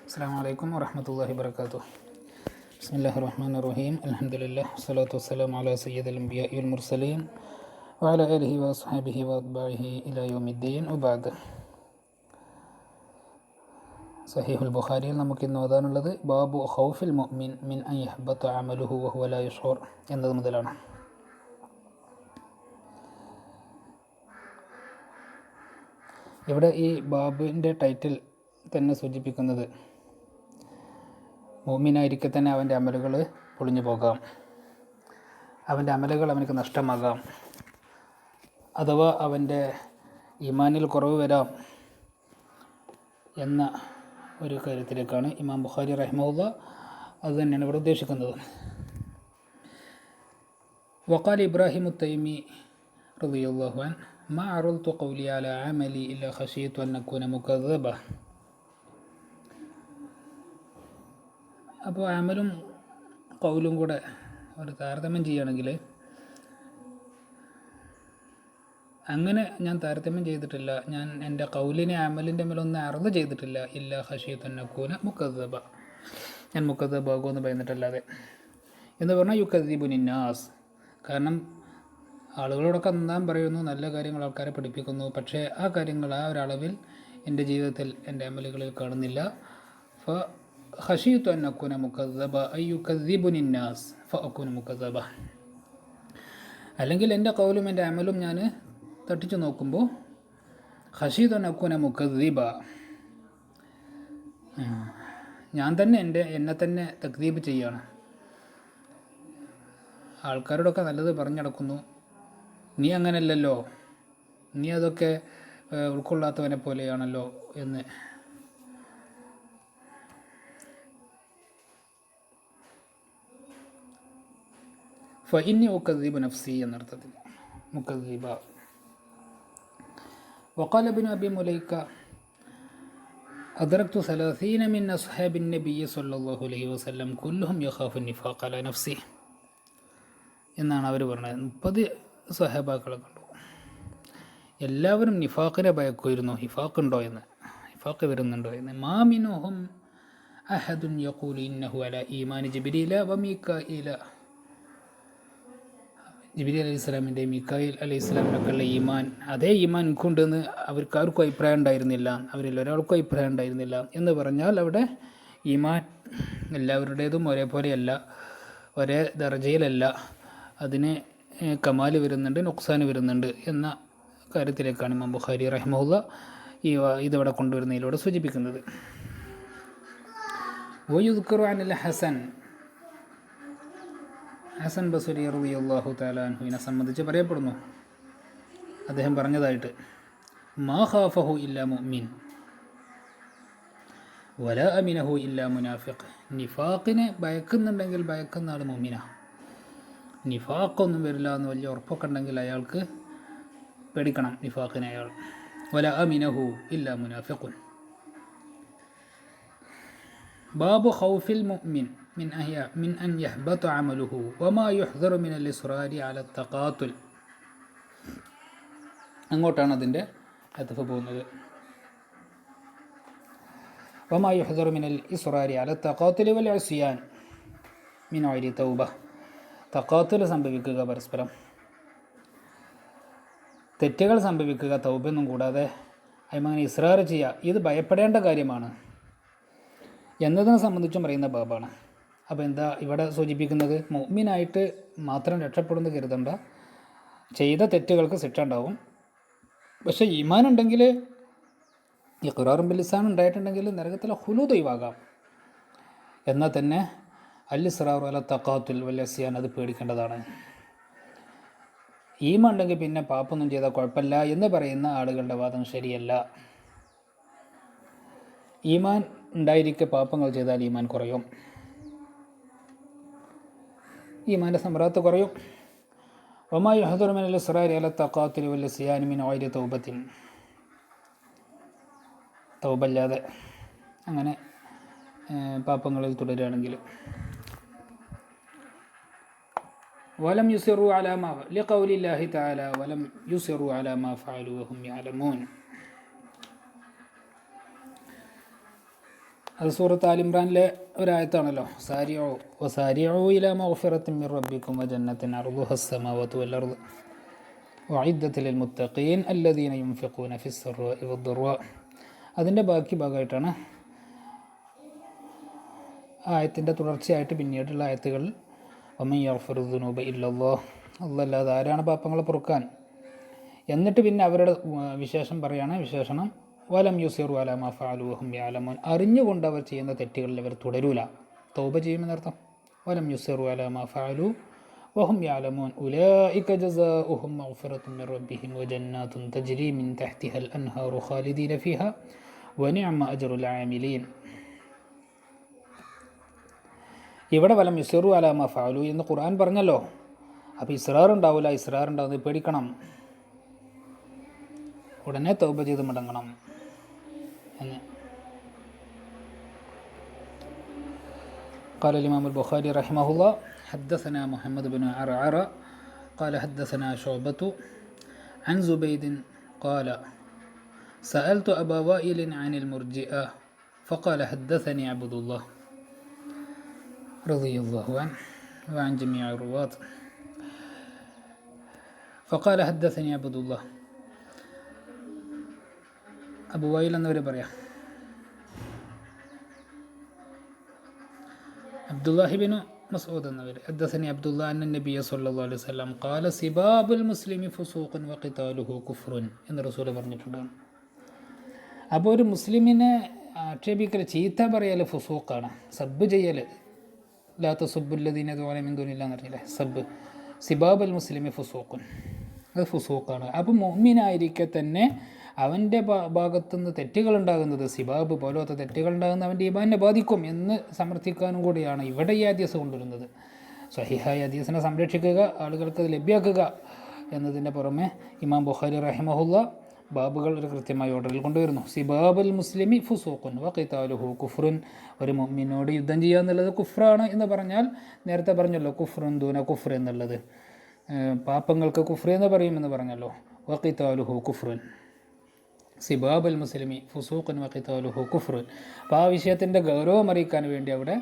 അസ്സലാമു അലൈക്കും വറഹ്മത്തുള്ളാഹി വബറകാതുഹു. ബിസ്മില്ലാഹിർ റഹ്മാനിർ റഹീം. അൽഹംദുലില്ലാഹ് വസ്സലാത്തു വസ്സലാമു അലാ സയ്യിദിൽ അംബിയാഇ വൽ മുർസലീൻ വഅലാ ആലിഹി വഅസ്ഹാബിഹി വഅത്ബാഇഹി ഇലാ യൗമിദ്ദീൻ. വബഅദ്. സഹീഹുൽ ബുഖാരിയിൽ നമുക്കിന്ന് ഓതാനുള്ളത് ബാബു ഖൗഫിൽ മുഅ്മിൻ മിൻ അൻ യഹ്ബത അമലുഹു വഹുവ ലാ യശ്ഉർ എന്നത് മുതലാണ്. ഇവിടെ ഈ ബാബിൻ്റെ ടൈറ്റിൽ തന്നെ സൂചിപ്പിക്കുന്നത് മുഅ്മിനായിരിക്കെ തന്നെ അവൻ്റെ അമലുകൾ പൊളിഞ്ഞു പോകാം, അവൻ്റെ അമലുകൾ അവനക്ക് നഷ്ടമാകാം, അഥവാ അവൻ്റെ ഈമാനിൽ കുറവ് വരാം എന്ന ഒരു കാര്യത്തിലേക്കാണ് ഇമാം ബുഖാരി റഹിമഹുല്ലാഹ് അത് തന്നെയാണ് ഇവിടെ ഉദ്ദേശിക്കുന്നത്. വഖാല ഇബ്രാഹിം തൈമി റളിയല്ലാഹു അൻഹു മാ അറൽതു ഖൗലി അലാ അമലി ഇല്ലാ ഖശീതു അൻ അകൂന മുകദ്ദബ. അപ്പോൾ അമലും ഖൗലും കൂടെ ഒരു താരതമ്യം ചെയ്യുകയാണെങ്കിൽ അങ്ങനെ ഞാൻ താരതമ്യം ചെയ്തിട്ടില്ല, ഞാൻ എൻ്റെ ഖൗലിനെ അമലിൻ്റെ മേലൊന്നും അർദ് ചെയ്തിട്ടില്ല. ഇല്ലാ ഖശീതു അൻ അകൂന മുകദ്ദബ, ഞാൻ മുകദ്ദബാകുമെന്ന് പറയുന്നിട്ടല്ലാതെ എന്ന് പറഞ്ഞാൽ യുകദ്ദിബുനി നാസ്. കാരണം ആളുകളോടൊക്കെ എന്താ പറയുന്നു, നല്ല കാര്യങ്ങൾ ആൾക്കാരെ പഠിപ്പിക്കുന്നു, പക്ഷേ ആ കാര്യങ്ങൾ ആ ഒരളവിൽ എൻ്റെ ജീവിതത്തിൽ എൻ്റെ അമലുകളിൽ കാണുന്നില്ല. ഖശീതു അൻ അകൂന മുകദ്ദബ അൻ യുകദ്ദിബുനി നാസ് ഫഅകൂന മുകദ്ദബ. അല്ലെങ്കിൽ എൻ്റെ ഖൗലും എൻ്റെ അമലും ഞാൻ തട്ടിച്ചു നോക്കുമ്പോൾ ഖശീതു അൻ അകൂന മുകദ്ദിബ, ഞാൻ തന്നെ എന്നെ തന്നെ തക്ദീബ് ചെയ്യാണ്. ആൾക്കാരോടൊക്കെ നല്ലത് പറഞ്ഞു നടക്കുന്നു, നീ അങ്ങനെയല്ലല്ലോ, നീ അതൊക്കെ ഉൾക്കൊള്ളാത്തവനെ പോലെയാണല്ലോ എന്ന്. ഫഇന്നി ഉകദ്ദിബു നഫ്സി എന്നർത്ഥത്തിൽ മുകദ്ദിബ. വഖാല ഇബ്നു അബി മുലൈക അദ്റക്തു 30 മിൻ അസ്ഹാബിൻ നബിയ്യി സ്വല്ലല്ലാഹു അലൈഹി വസല്ലം കുല്ലുഹും യഖാഫു നിഫാഖ അലാ നഫ്സി എന്നാണ് അവർ പറഞ്ഞത്. 30 സ്വഹാബാക്കളെ കണ്ടു, എല്ലാവരും നിഫാഖിനെ ഭയക്കുമായിരുന്നു, ഹിഫാഖുണ്ടോ എന്ന്, ഹിഫാഖ് വരുന്നുണ്ടോ എന്ന്. മാ മിൻഹും അഹദുൻ യഖൂലു ഇന്നഹു അലാ ഈമാനി ജിബ്രീല വ മീകായില. ജിബ്രീൽ അലൈഹി സ്വലാമിൻ്റെ മീകായിൽ അലൈഹി സ്വലാമിനൊക്കെയുള്ള ഈമാൻ, അതേ ഈമാൻ എനിക്കുണ്ടെന്ന് അവർക്കാർക്കും അഭിപ്രായം ഉണ്ടായിരുന്നില്ല, അവരിൽ ഒരാൾക്കും അഭിപ്രായം ഉണ്ടായിരുന്നില്ല എന്ന് പറഞ്ഞാൽ അവിടെ ഈമാൻ എല്ലാവരുടേതും ഒരേപോലെയല്ല, ഒരേ ദർജയിലല്ല, അതിന് കമാല് വരുന്നുണ്ട്, നുക്സാന് വരുന്നുണ്ട് എന്ന കാര്യത്തിലേക്കാണ് ഇമാം ബുഖാരി റഹിമഹുല്ലാഹ് ഇതിവിടെ കൊണ്ടുവരുന്നതിലൂടെ സൂചിപ്പിക്കുന്നത്. വയുദ്കറു അനിൽ ഹസൻ ബസ്രി റളിയല്ലാഹു തആല അൻഹുവിനെ സംബന്ധിച്ച് പറയപ്പെടുന്നു, അദ്ദേഹം പറഞ്ഞതായിട്ട് മാ ഖാഫഹു ഇല്ലാ മുഅ്മിൻ വലാ അമിനഹു ഇല്ലാ മുനാഫിഖ്. നിഫാഖിനെ ഭയക്കുന്നുണ്ടെങ്കിൽ ഭയക്കുന്ന ആൾ മുഅ്മിനാ, നിഫാഖൊന്നും വരില്ല എന്ന് വലിയ ഉറപ്പൊക്കെ ഉണ്ടെങ്കിൽ അയാൾക്ക് പേടിക്കണം നിഫാഖിനെ അയാൾ. വലാ അമിനഹു ഇല്ലാ മുനാഫിഖുൻ. ബാബു ഖൗഫിൽ മുഅ്മിൻ മിൻ അൻ യഹ്ബത അമലുഹു വമാ യുഹ്ദറു മിനൽ ഇസ്റാരി അല തഖാതുൽ. അങ്ങോട്ടാണ് അതിൻ്റെ അത്ഫ് പോകുന്നത്. വമാ യുഹ്ദറു മിനൽ ഇസ്റാരി അല തഖാതുൽ വൽ ഇസ്യാൻ മിൻ ഗൈരി തൗബ. തഖാതുൽ സംഭവിക്കുക, പരസ്പരം തെറ്റുകൾ സംഭവിക്കുക, തൗബയൊന്നും കൂടാതെ അതിമങ്ങനെ ഇസ്റാർ ചെയ്യുക, ഇത് ഭയപ്പെടേണ്ട കാര്യമാണ് എന്നതിനെ സംബന്ധിച്ചും പറയുന്ന ബാബാണ്. അപ്പോൾ എന്താ ഇവിടെ സൂചിപ്പിക്കുന്നത്? മുഅ്മിനായിട്ട് മാത്രം രക്ഷപ്പെടുന്നു കരുതണ്ട, ചെയ്ത തെറ്റുകൾക്ക് ശിക്ഷ ഉണ്ടാവും. പക്ഷേ ഈമാൻ ഉണ്ടെങ്കിൽ, ഇഖ്റാറും ബിൽ ലിസാൻ ഉണ്ടായിട്ടുണ്ടെങ്കിൽ നരകത്തിലെ ഖുലൂദ് ഒഴിവാകാം. എന്നാൽ തന്നെ അൽ ഇസ്റാറു അല തഖാതുൽ വൽ ഇസ്യാൻ അത് പേടിക്കേണ്ടതാണ്. ഈമാൻ ഉണ്ടെങ്കിൽ പിന്നെ പാപമൊന്നും ചെയ്താൽ കുഴപ്പമില്ല എന്ന് പറയുന്ന ആളുകളുടെ വാദം ശരിയല്ല. ഈമാൻ ഉണ്ടായിരിക്കെ പാപങ്ങൾ ചെയ്താൽ ഈമാൻ കുറയും, ഈമാൻ്റെ സമറാത്ത് കുറയും. വമാ യുഹ്ദറു മിനൽ ഇസ്റാരി അല തഖാതുൽ വൽ ഇസ്യാൻ മിൻ ഗൈരി തൗബത്തിൻ. തൗബല്ലാതെ അങ്ങനെ പാപങ്ങളിൽ തുടരുകയാണെങ്കിൽ. വലം യുസിറു അലാ മാ ലിഖൗലില്ലാഹി തആല വലം യുസിറു അലാ മാ ഫഅലു വഹും യഅലമൂൻ. അത് സൂറത്ത് ആൽ ഇംറാനിലെ ഒരായത്താണല്ലോ. സാരിഉ വസാരിഉ ഇലാ മഗ്ഫിറത്തിൻ മിർ റബ്ബിക്കും വജന്നത്തിൻ അർദുഹ അസ്സമാവാതു വൽ അർദ് വഇദ്ദത്തുൽ ലിൽമുത്തഖീൻ അല്ലദീന യുൻഫിഖൂന ഫിസ്സറാഇ വദ്ദറാ. അതിൻ്റെ ബാക്കി ഭാഗമായിട്ടാണ് ആയത്തിൻ്റെ തുടർച്ചയായിട്ട് പിന്നീടുള്ള ആയത്തുകൾ വമൻ യഗ്ഫിറു ദുനൂബ ഇല്ലല്ലാഹ്, അല്ലാതെ ആരാണ് പാപങ്ങളെ പൊറുക്കാൻ. എന്നിട്ട് പിന്നെ അവരുടെ വിശേഷം പറയാണ്. വിശേഷണം വലം യുസിറു അലാ മാ ഫഅലു വഹും യഅലമൂൻ, അറിഞ്ഞുകൊണ്ട് അവർ ചെയ്യുന്ന തെറ്റുകളിൽ അവർ തുടരൂല. തൗബ ചെയ്യുമെന്നർത്ഥം. വലം യുസിറു അലാ മാ ഫഅലു വഹും യഅലമൂൻ ഉലൈക ജസാഉഹും മഗ്ഫിറത്തും മിർ റബ്ബിഹിം വജന്നാത്തുൻ തജ്രി മിൻ തഹ്തിഹൽ അൻഹാറു ഖാലിദീന ഫീഹാ വനിഅമ അജ്റുൽ ആമിലീൻ. ഇവിടെ വലം യുസിറു അലാ മാ ഫഅലു എന്ന് ഖുർആൻ പറഞ്ഞല്ലോ. അപ്പോൾ ഇസ്റാർ ഉണ്ടാവില്ല. ഇസ്റാർ ഉണ്ടാവുന്നത് പേടിക്കണം. ഉടനെ തൗബ ചെയ്ത് മടങ്ങണം എന്ന്. قال الإمام البخاري رحمه الله حدثنا محمد بن عرعر قال حدثنا شعبة عن زبيد قال سألت أبا وائل عن المرجئة فقال حدثني عبد الله رضي الله عنه وعن جميع الرواة فقال حدثني عبد الله. അബൂ വൈൽ എന്നവർ പറയാം. അബ്ദുല്ലാഹിബിനു മസ്ഊദ് എന്നവർ ഹദ്ദസനി അബ്ദുല്ലാഹ് അന്ന നബിയ സല്ലല്ലാഹു അലൈഹി വസല്ലം ഖാല സിബാബുൽ മുസ്ലിമി ഫുസൂഖുൻ വഖിതാലുഹു കുഫ്റുൻ എന്ന് റസൂൽ പറഞ്ഞിട്ടുണ്ട്. അപ്പോൾ ഒരു മുസ്ലിമിനെ ആക്ഷേപിക്കൽ, ചീത്ത പറയൽ ഫുസൂഖാണ്. സബ്ബ് ചെയ്യൽ, ലാ തസുബ്ബുല്ലദീന യദ്ഊന മിൻ ദൂനില്ലാഹ് എന്ന് പറഞ്ഞില്ലേ, സബ്ബ്. സിബാബുൽ മുസ്ലിമി ഫുസൂഖുൻ, അത് ഫുസൂഖാണ്. അപ്പോൾ മുഅ്മിനായിരിക്കെ തന്നെ അവൻ്റെ ഭാഗത്തുനിന്ന് തെറ്റുകളുണ്ടാകുന്നത്, സിബാബ് പോലത്തെ തെറ്റുകളുണ്ടാകുന്ന അവൻ്റെ ഈമാനിനെ ബാധിക്കും എന്ന് സമർത്ഥിക്കാനും കൂടിയാണ് ഇവിടെ ഈ ഹദീസ് കൊണ്ടുവരുന്നത്. സ്വഹീഹായ ഹദീസിനെ സംരക്ഷിക്കുക, ആളുകൾക്ക് അത് ലഭ്യമാക്കുക എന്നതിൻ്റെ പുറമെ ഇമാം ബുഖാരി റഹിമഹുല്ല ബാബുകൾ ഒരു കൃത്യമായ ഓർഡറിൽ കൊണ്ടുവരുന്നു. സിബാബുൽ മുസ്ലിമി ഫുസൂഖുൻ വഖിതാലുഹു കുഫ്റുൻ, ഒരു മുഅ്മിനോട് യുദ്ധം ചെയ്യുക എന്നുള്ളത് കുഫ്റാണ് എന്ന് പറഞ്ഞാൽ നേരത്തെ പറഞ്ഞല്ലോ കുഫ്റുൻ ദൂന കുഫ്ർ എന്നുള്ളത്. പാപങ്ങൾക്ക് കുഫ്ർ എന്ന് പറയുമെന്ന് പറഞ്ഞല്ലോ. വഖിതാലുഹു കുഫ്റുൻ സിബാബുൽ മുസ്ലിമി ഫുസൂഖുൻ വഖിതാലുഹു കുഫ്റുൻ. അപ്പോൾ ആ വിഷയത്തിൻ്റെ ഗൗരവം അറിയിക്കാൻ വേണ്ടി അവിടെ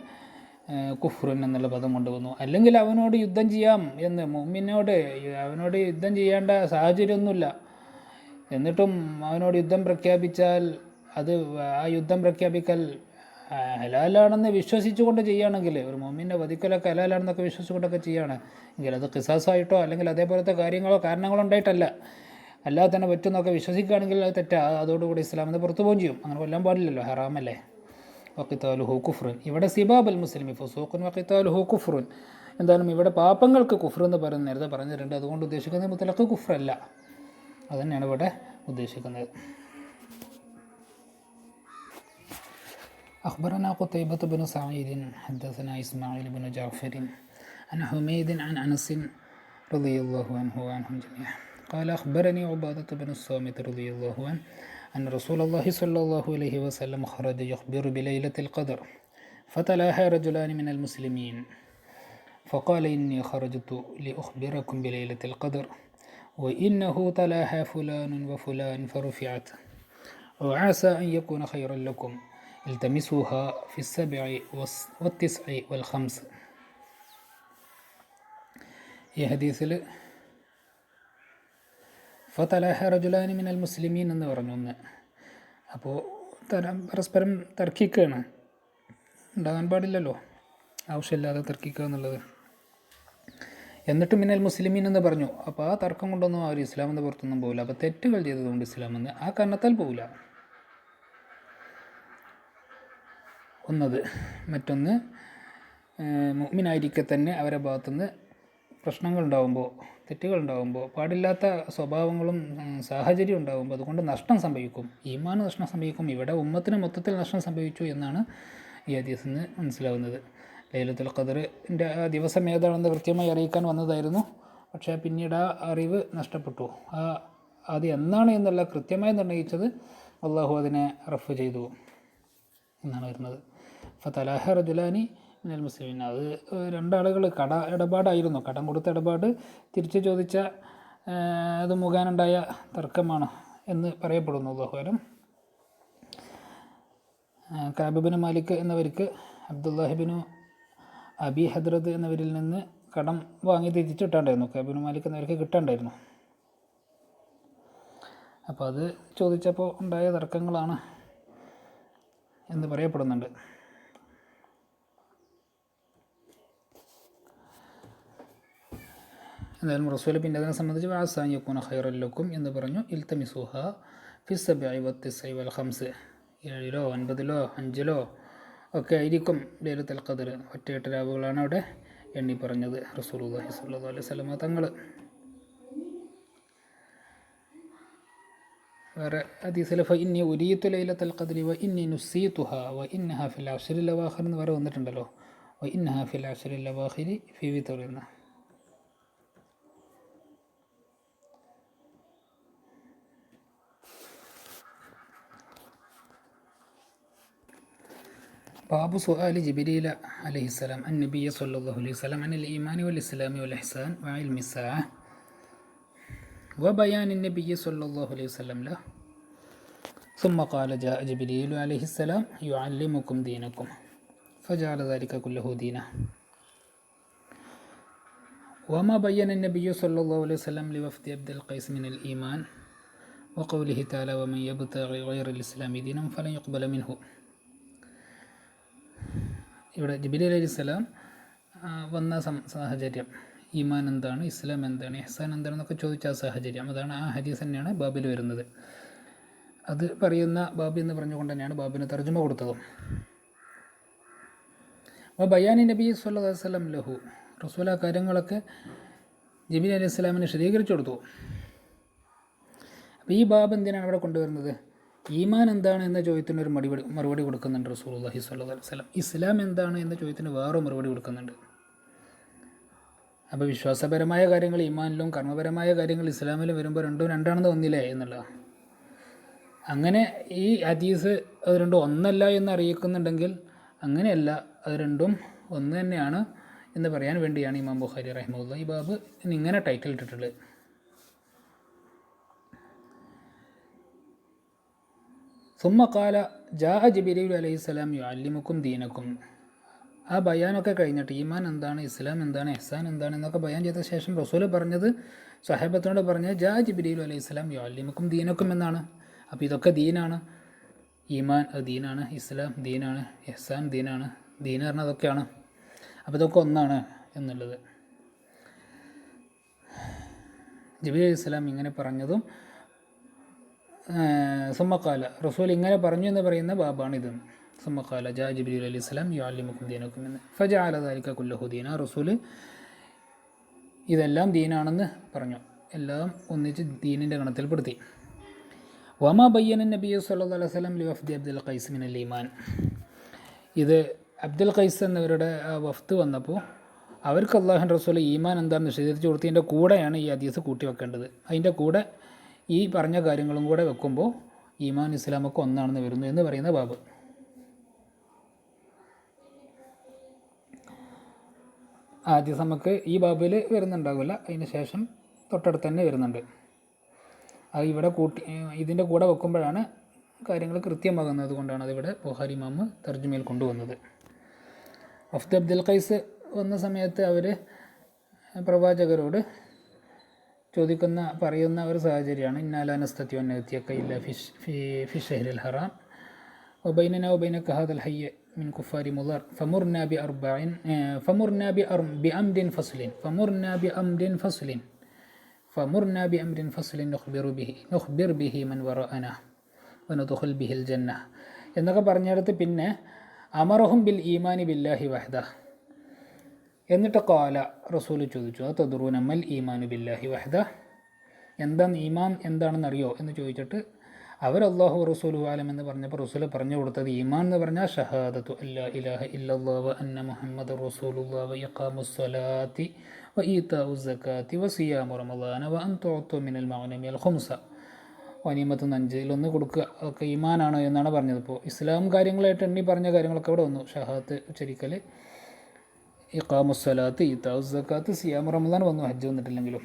കുഫ്റുൻ എന്നുള്ള പദം കൊണ്ടുവന്നു. അല്ലെങ്കിൽ അവനോട് യുദ്ധം ചെയ്യാം എന്ന്, അവനോട് യുദ്ധം ചെയ്യേണ്ട സാഹചര്യമൊന്നുമില്ല, എന്നിട്ടും അവനോട് യുദ്ധം പ്രഖ്യാപിച്ചാൽ അത് ആ യുദ്ധം പ്രഖ്യാപിക്കൽ ഹലാലാണെന്ന് വിശ്വസിച്ചുകൊണ്ട് ചെയ്യുകയാണെങ്കിൽ, ഒരു മുഅ്മിനെ വധിക്കലൊക്കെ ഹലാലാണെന്നൊക്കെ വിശ്വസിച്ചുകൊണ്ടൊക്കെ ചെയ്യുകയാണ് എങ്കിൽ അത് ഖിസാസായിട്ടോ അല്ലെങ്കിൽ അതേപോലത്തെ കാരണങ്ങളോ ഉണ്ടായിട്ടല്ല, അല്ലാതെ തന്നെ പറ്റുന്നൊക്കെ വിശ്വസിക്കുകയാണെങ്കിൽ അത് തെറ്റാ, അതോടുകൂടി ഇസ്ലാമിന് പുറത്തു പോകുകയും ചെയ്യും. അങ്ങനെ കൊല്ലാൻ പാടില്ലല്ലോ, ഹറാമല്ലേ. വഖിതാലുഹു കുഫ്റുൻ, ഇവിടെ സിബാബുൽ മുസ്ലിമി ഫുസൂഖുൻ വഖിതാലുഹു കുഫ്റുൻ. എന്തായാലും ഇവിടെ പാപങ്ങൾക്ക് കുഫ്ർ എന്ന് പറയുന്നത് നേരത്തെ പറഞ്ഞിട്ടുണ്ട്. അതുകൊണ്ട് ഉദ്ദേശിക്കുന്നത് മുത്തലഖ് കുഫ്റല്ല, അതുതന്നെയാണ് ഇവിടെ ഉദ്ദേശിക്കുന്നത്. أخبرنا قتيبة بن سعيد حدثنا إسماعيل بن جعفر عن حميد عن أنس رضي الله عنه وعنهم جميعا قال أخبرني عبادة بن الصامت رضي الله عنه أن رسول الله صلى الله عليه وسلم خرج يخبر بليلة القدر فتلاها رجلان من المسلمين فقال إني خرجت لأخبركم بليلة القدر وإنه تلاها فلان وفلان فرفعت وعسى أن يكون خيرا لكم التمسوها في 7 والتسع والخمس. ഈ ഹദീസിൽ ഫതലഹ റജുലാനി മിനൽ മുസ്ലിമീൻ എന്ന് പറഞ്ഞു ഒന്ന്. അപ്പോൾ പരസ്പരം തർക്കിക്കുകയാണ്, ഉണ്ടാകാൻ പാടില്ലല്ലോ, ആവശ്യമില്ലാതെ തർക്കിക്കുക എന്നുള്ളത്. എന്നിട്ട് മിനൽ മുസ്ലിമീൻ എന്ന് പറഞ്ഞു. അപ്പോൾ ആ തർക്കം കൊണ്ടൊന്നും അവർ ഇസ്ലാമെന്ന് പുറത്തൊന്നും പോകില്ല. അപ്പോൾ തെറ്റുകൾ ചെയ്തതുകൊണ്ട് ഇസ്ലാമെന്ന് ആ കാരണത്താൽ പോകില്ല ഒന്നത്. മറ്റൊന്ന്, മുഅ്മിനായിരിക്കെ തന്നെ അവരുടെ ഭാഗത്തുനിന്ന് പ്രശ്നങ്ങളുണ്ടാകുമ്പോൾ, തെറ്റുകളുണ്ടാകുമ്പോൾ, പാടില്ലാത്ത സ്വഭാവങ്ങളും സാഹചര്യം ഉണ്ടാകുമ്പോൾ അതുകൊണ്ട് നഷ്ടം സംഭവിക്കും, ഈമാന് നഷ്ടം സംഭവിക്കും. ഇവിടെ ഉമ്മത്തിന് മൊത്തത്തിൽ നഷ്ടം സംഭവിച്ചു എന്നാണ് ഈ ഹദീസിൽ നിന്ന് മനസ്സിലാവുന്നത്. ലൈലത്തുൽ ഖദറിൻ്റെ ആ ദിവസം ഏതാണെന്ന് കൃത്യമായി അറിയിക്കാൻ വന്നതായിരുന്നു. പക്ഷേ പിന്നീട് ആ അറിവ് നഷ്ടപ്പെട്ടു. അത് എന്നാണ് എന്നുള്ള കൃത്യമായി നിർണ്ണയിച്ചത് അള്ളാഹു അതിനെ റഫ് ചെയ്തു എന്നാണ് വരുന്നത്. ഫതലാഹ റജുലാനി മിനൽ മുസ്ലിമീൻ, അത് രണ്ടാളുകൾ ഇടപാടായിരുന്നു, കടം കൊടുത്ത ഇടപാട് തിരിച്ചു ചോദിച്ച അത് മുഖേനുണ്ടായ തർക്കമാണ് എന്ന് പറയപ്പെടുന്നു. അല്ലാഹു അലം. കഅബ് മാലിക് എന്നവർക്ക് അബ്ദുല്ലാഹിബിനു അബി ഹദ്രത് എന്നവരിൽ നിന്ന് കടം വാങ്ങി തിരിച്ചിട്ടുണ്ടായിരുന്നു. കഅബ് മാലിക് എന്നവർക്ക് കിട്ടാണ്ടായിരുന്നു. അപ്പോൾ അത് ചോദിച്ചപ്പോൾ ഉണ്ടായ തർക്കങ്ങളാണ് എന്ന് പറയപ്പെടുന്നുണ്ട്. എന്തായാലും റസൂൽ പിന്നെ അതിനെ സംബന്ധിച്ച് വാസാഞ്ഞൂന ഖൈറല്ലക്കും എന്ന് പറഞ്ഞു. ഇൽത്തമിസുഹ ഫിസ്സബഇ വത്തിസ്ഇ വൽ ഖംസ്, 7 9 5 ഒക്കെ ആയിരിക്കും ലൈലത്തുൽ ഖദ്ർ. ഒറ്റ രാവുകളാണ് അവിടെ എണ്ണി പറഞ്ഞത് റസൂലുള്ളാഹി സ്വല്ലല്ലാഹു അലൈഹി വസല്ലം തങ്ങൾ. വേറെ ഹദീസിൽ ഫഇന്നി ഉരീതു ലൈലത്തുൽ ഖദ്രി വ ഇന്നി നുസീതുഹ വ ഇന്നഹ ഫിൽ അശ്റിൽ അവാഖിർ എന്ന് വരെ വന്നിട്ടുണ്ടല്ലോ. വ ഇന്നഹ ഫിൽ അശ്റിൽ അവാഖിരി ഫി വിതർ എന്ന. ബാബു സുആലി ജിബ്രീൽ അലൈഹിസ്സലാം അൻ-നബിയ്യ സ്വല്ലല്ലാഹു അലൈഹി വസല്ലം അനിൽ ഈമാനി വൽ ഇസ്ലാമി വൽ ഇഹ്സാൻ വ ഇൽമി സ്സാഅ വ ബയാനിൻ നബിയ്യ സ്വല്ലല്ലാഹു അലൈഹി വസല്ലം ലഹു ثم قال جاء جبريل عليه السلام يعلمكم دينكم فجعل ذلك كله دينا وما بين النبي صلى الله عليه وسلم لوفد عبد القيس من الإيمان وقوله تعالى ومن يبتغي غير الإسلام دينا فلن يقبل منه. ഇവിടെ ജിബ്രീൽ അലൈഹിസ്സലാം വന്ന സാഹചര്യം, ഈമാൻ എന്താണ്, ഇസ്ലാം എന്താണ്, ഇഹ്സാൻ എന്താണെന്നൊക്കെ ചോദിച്ച ആ സാഹചര്യം, അതാണ് ആ ഹദീസ് തന്നെയാണ് ബാബിൽ വരുന്നത്. അത് പറയുന്ന ബാബി എന്ന് പറഞ്ഞുകൊണ്ട് തന്നെയാണ് ബാബിന് തർജ്ജമ കൊടുത്തതും. അപ്പോൾ ബയാനി നബി സ്വല്ലല്ലാഹു അലൈഹി വസല്ലം ലഹു, റസൂൽ ആ കാര്യങ്ങളൊക്കെ ജിബ്രീൽ അലൈഹി സ്വലാമിനെ വിശദീകരിച്ചു കൊടുത്തു. അപ്പോൾ ഈ ബാബ് എന്തിനാണ് അവിടെ കൊണ്ടുവരുന്നത്? ഈമാൻ എന്താണ് എന്ന ചോദ്യത്തിന് ഒരു മറുപടി കൊടുക്കുന്നുണ്ട് റസൂലുള്ളാഹി സ്വല്ലല്ലാഹു അലൈഹി വസല്ലം. ഇസ്ലാം എന്താണ് എന്ന ചോദ്യത്തിന് വേറെ മറുപടി കൊടുക്കുന്നുണ്ട്. അപ്പോൾ വിശ്വാസപരമായ കാര്യങ്ങൾ ഈമാനിലും കർമ്മപരമായ കാര്യങ്ങൾ ഇസ്ലാമിലും വരുമ്പോൾ രണ്ടും രണ്ടാണെന്ന് തോന്നില്ലേ എന്നുള്ള. അങ്ങനെ ഈ ഹദീസ് അത് രണ്ടും ഒന്നല്ല എന്ന് അറിയിക്കുന്നുണ്ടെങ്കിൽ അങ്ങനെയല്ല, അത് രണ്ടും ഒന്ന് തന്നെയാണ് എന്ന് പറയാൻ വേണ്ടിയാണ് ഇമാം ബുഖാരി റഹിമഹുല്ലാഹ് ഈ ബാബ് ഇങ്ങനെ ടൈറ്റിൽ ഇട്ടിട്ടുള്ളത്. സുമ്മ ഖാല ജാഅ ജിബ്രീൽ അലൈഹിസ്സലാം യുഅല്ലിമുക്കും ദീനക്കും. ആ ബയാനൊക്കെ കഴിഞ്ഞിട്ട് ഈമാൻ എന്താണ്, ഇസ്ലാം എന്താണ്, ഇഹ്സാൻ എന്താണ് എന്നൊക്കെ ബയാൻ ചെയ്ത ശേഷം റസൂൽ പറഞ്ഞത്, സ്വഹാബത്തിനോട് പറഞ്ഞത് ജാഅ ജിബ്രീൽ അലൈഹിസ്സലാം യുഅല്ലിമുക്കും ദീനക്കും എന്നാണ്. അപ്പോൾ ഇതൊക്കെ ദീനാണ്. ഈമാൻ അത് ദീനാണ്, ഇസ്ലാം ദീനാണ്, ഇഹ്സാൻ ദീനാണ്. ദീൻ പറഞ്ഞാൽ അതൊക്കെയാണ്. അപ്പോൾ ഇതൊക്കെ ഒന്നാണ് എന്നുള്ളത് ജിബ്രീൽ അലൈഹിസ്സലാം ഇങ്ങനെ പറഞ്ഞതും സുമ്മക്കാല റസൂൽ ഇങ്ങനെ പറഞ്ഞു എന്ന് പറയുന്ന ബാബാണിത്. സുമ്മക്കാല ജാ ജിബ്രീൽ അലൈഹിസ്സലാം യുഅല്ലിമുക്കും ദീനക്കും എന്ന് ഫജഅല ദാലിക കുല്ലഹു ദീന. റസൂൽ ഇതെല്ലാം ദീനാണെന്ന് പറഞ്ഞു, എല്ലാം ഒന്നിച്ച് ദീനിൻ്റെ ഗണത്തിൽപ്പെടുത്തി. വമാ ബയ്യന നബി സല്ലല്ലാഹു അലൈഹി വസല്ലം ലിവഫ്ദി അബ്ദുൽ ഖൈസ് മിനൽ ഈമാൻ. ഇത് അബ്ദുൽ ഖൈസ് എന്നവരുടെ വഫ്ത് വന്നപ്പോൾ അവർക്ക് അല്ലാഹുവിൻ്റെ റസൂൽ ഈമാൻ എന്താണെന്ന് വിശദീകരിച്ച് കൊടുത്തതിൻ്റെ കൂടെയാണ് ഈ ഹദീസ് കൂട്ടി വെക്കേണ്ടത്. അതിൻ്റെ കൂടെ ഈ പറഞ്ഞ കാര്യങ്ങളും കൂടെ വെക്കുമ്പോൾ ഈമാൻ ഇസ്ലാമൊക്കെ ഒന്നാണെന്ന് വരുന്നു എന്ന് പറയുന്ന ബാബ്. ആദ്യം നമുക്ക് ഈ ബാബിൽ വരുന്നുണ്ടാവില്ല, അതിന് ശേഷം തൊട്ടടുത്ത് തന്നെ വരുന്നുണ്ട്. അത് ഇവിടെ ഇതിൻ്റെ കൂടെ വെക്കുമ്പോഴാണ് കാര്യങ്ങൾ കൃത്യമാകുന്നത്. കൊണ്ടാണ് അതിവിടെ ബുഖാരി ഇമാം തർജ്ജമയിൽ കൊണ്ടുവന്നത്. വഫ്ദ് അബ്ദുൽ ഖൈസ് വന്ന സമയത്ത് അവർ പ്രവാചകരോട് പറയുന്ന ഒരു സാഹചര്യമാണ് ഇന്നാലാ നസ്തതിഉ അൻ നഅതിയക ഇല്ലാ ഫി ഷഹ്രിൽ ഹറാം വബൈനനാ വബൈനക ഹാദൽ ഹയ്യ മിൻ കുഫാരി മുദർ ഫമുർനാ ബിഅംരിൻ ഫസ്ലിൻ നുഖ്ബിർ ബിഹി മൻ വറഅനാ വനദ്ഖുൽ ബിഹിൽ ജന്ന എന്നൊക്കെ പറഞ്ഞെടുത്ത് പിന്നെ അമറഹും ബിൽ ഈമാനി ബില്ലാഹി വഹ്ദ. എന്നിട്ട് ഖാല റസൂൽ ചോദിച്ചു അതദ്റൂന മൽ ഈമാനു ബില്ലാഹി വഹ്ദ, എന്താണ് ഈമാൻ എന്താണെന്നറിയോ എന്ന് ചോദിച്ചിട്ട് അവർ അല്ലാഹു റസൂലുഹു ആലം എന്ന് പറഞ്ഞപ്പോൾ റസൂൽ പറഞ്ഞു കൊടുത്തത് ഈമാൻ എന്ന് പറഞ്ഞാൽ ഷഹാദത്തു അല്ലാ ഇലാഹ ഇല്ലല്ലാഹു വ അന്ന മുഹമ്മദുർ റസൂലുള്ളാഹി വ ഇഖാമുസ് സ്വലാത്തി വ ഈതാഉസ് സകാത്തി വ സിയാമു റമളാന വ അൻ തുഅതു മിനൽ മഗ്നിമി അൽ ഖുംസ വനീമത്ത് 5 കൊടുക്കുക, അതൊക്കെ ഈമാനാണ് എന്നാണ് പറഞ്ഞത്. ഇപ്പോൾ ഇസ്ലാം കാര്യങ്ങളായിട്ട് എണ്ണി പറഞ്ഞ കാര്യങ്ങളൊക്കെ ഇവിടെ വന്നു. ഷഹാദത്ത് ഉച്ചരിക്കൽ, ഇഖാമുസ് സ്വലാത്ത്, ഈതാഉസ് സകാത്ത്, സിയാമു റമളാൻ വന്നു. ഹജ്ജ് വന്നിട്ടില്ലെങ്കിലും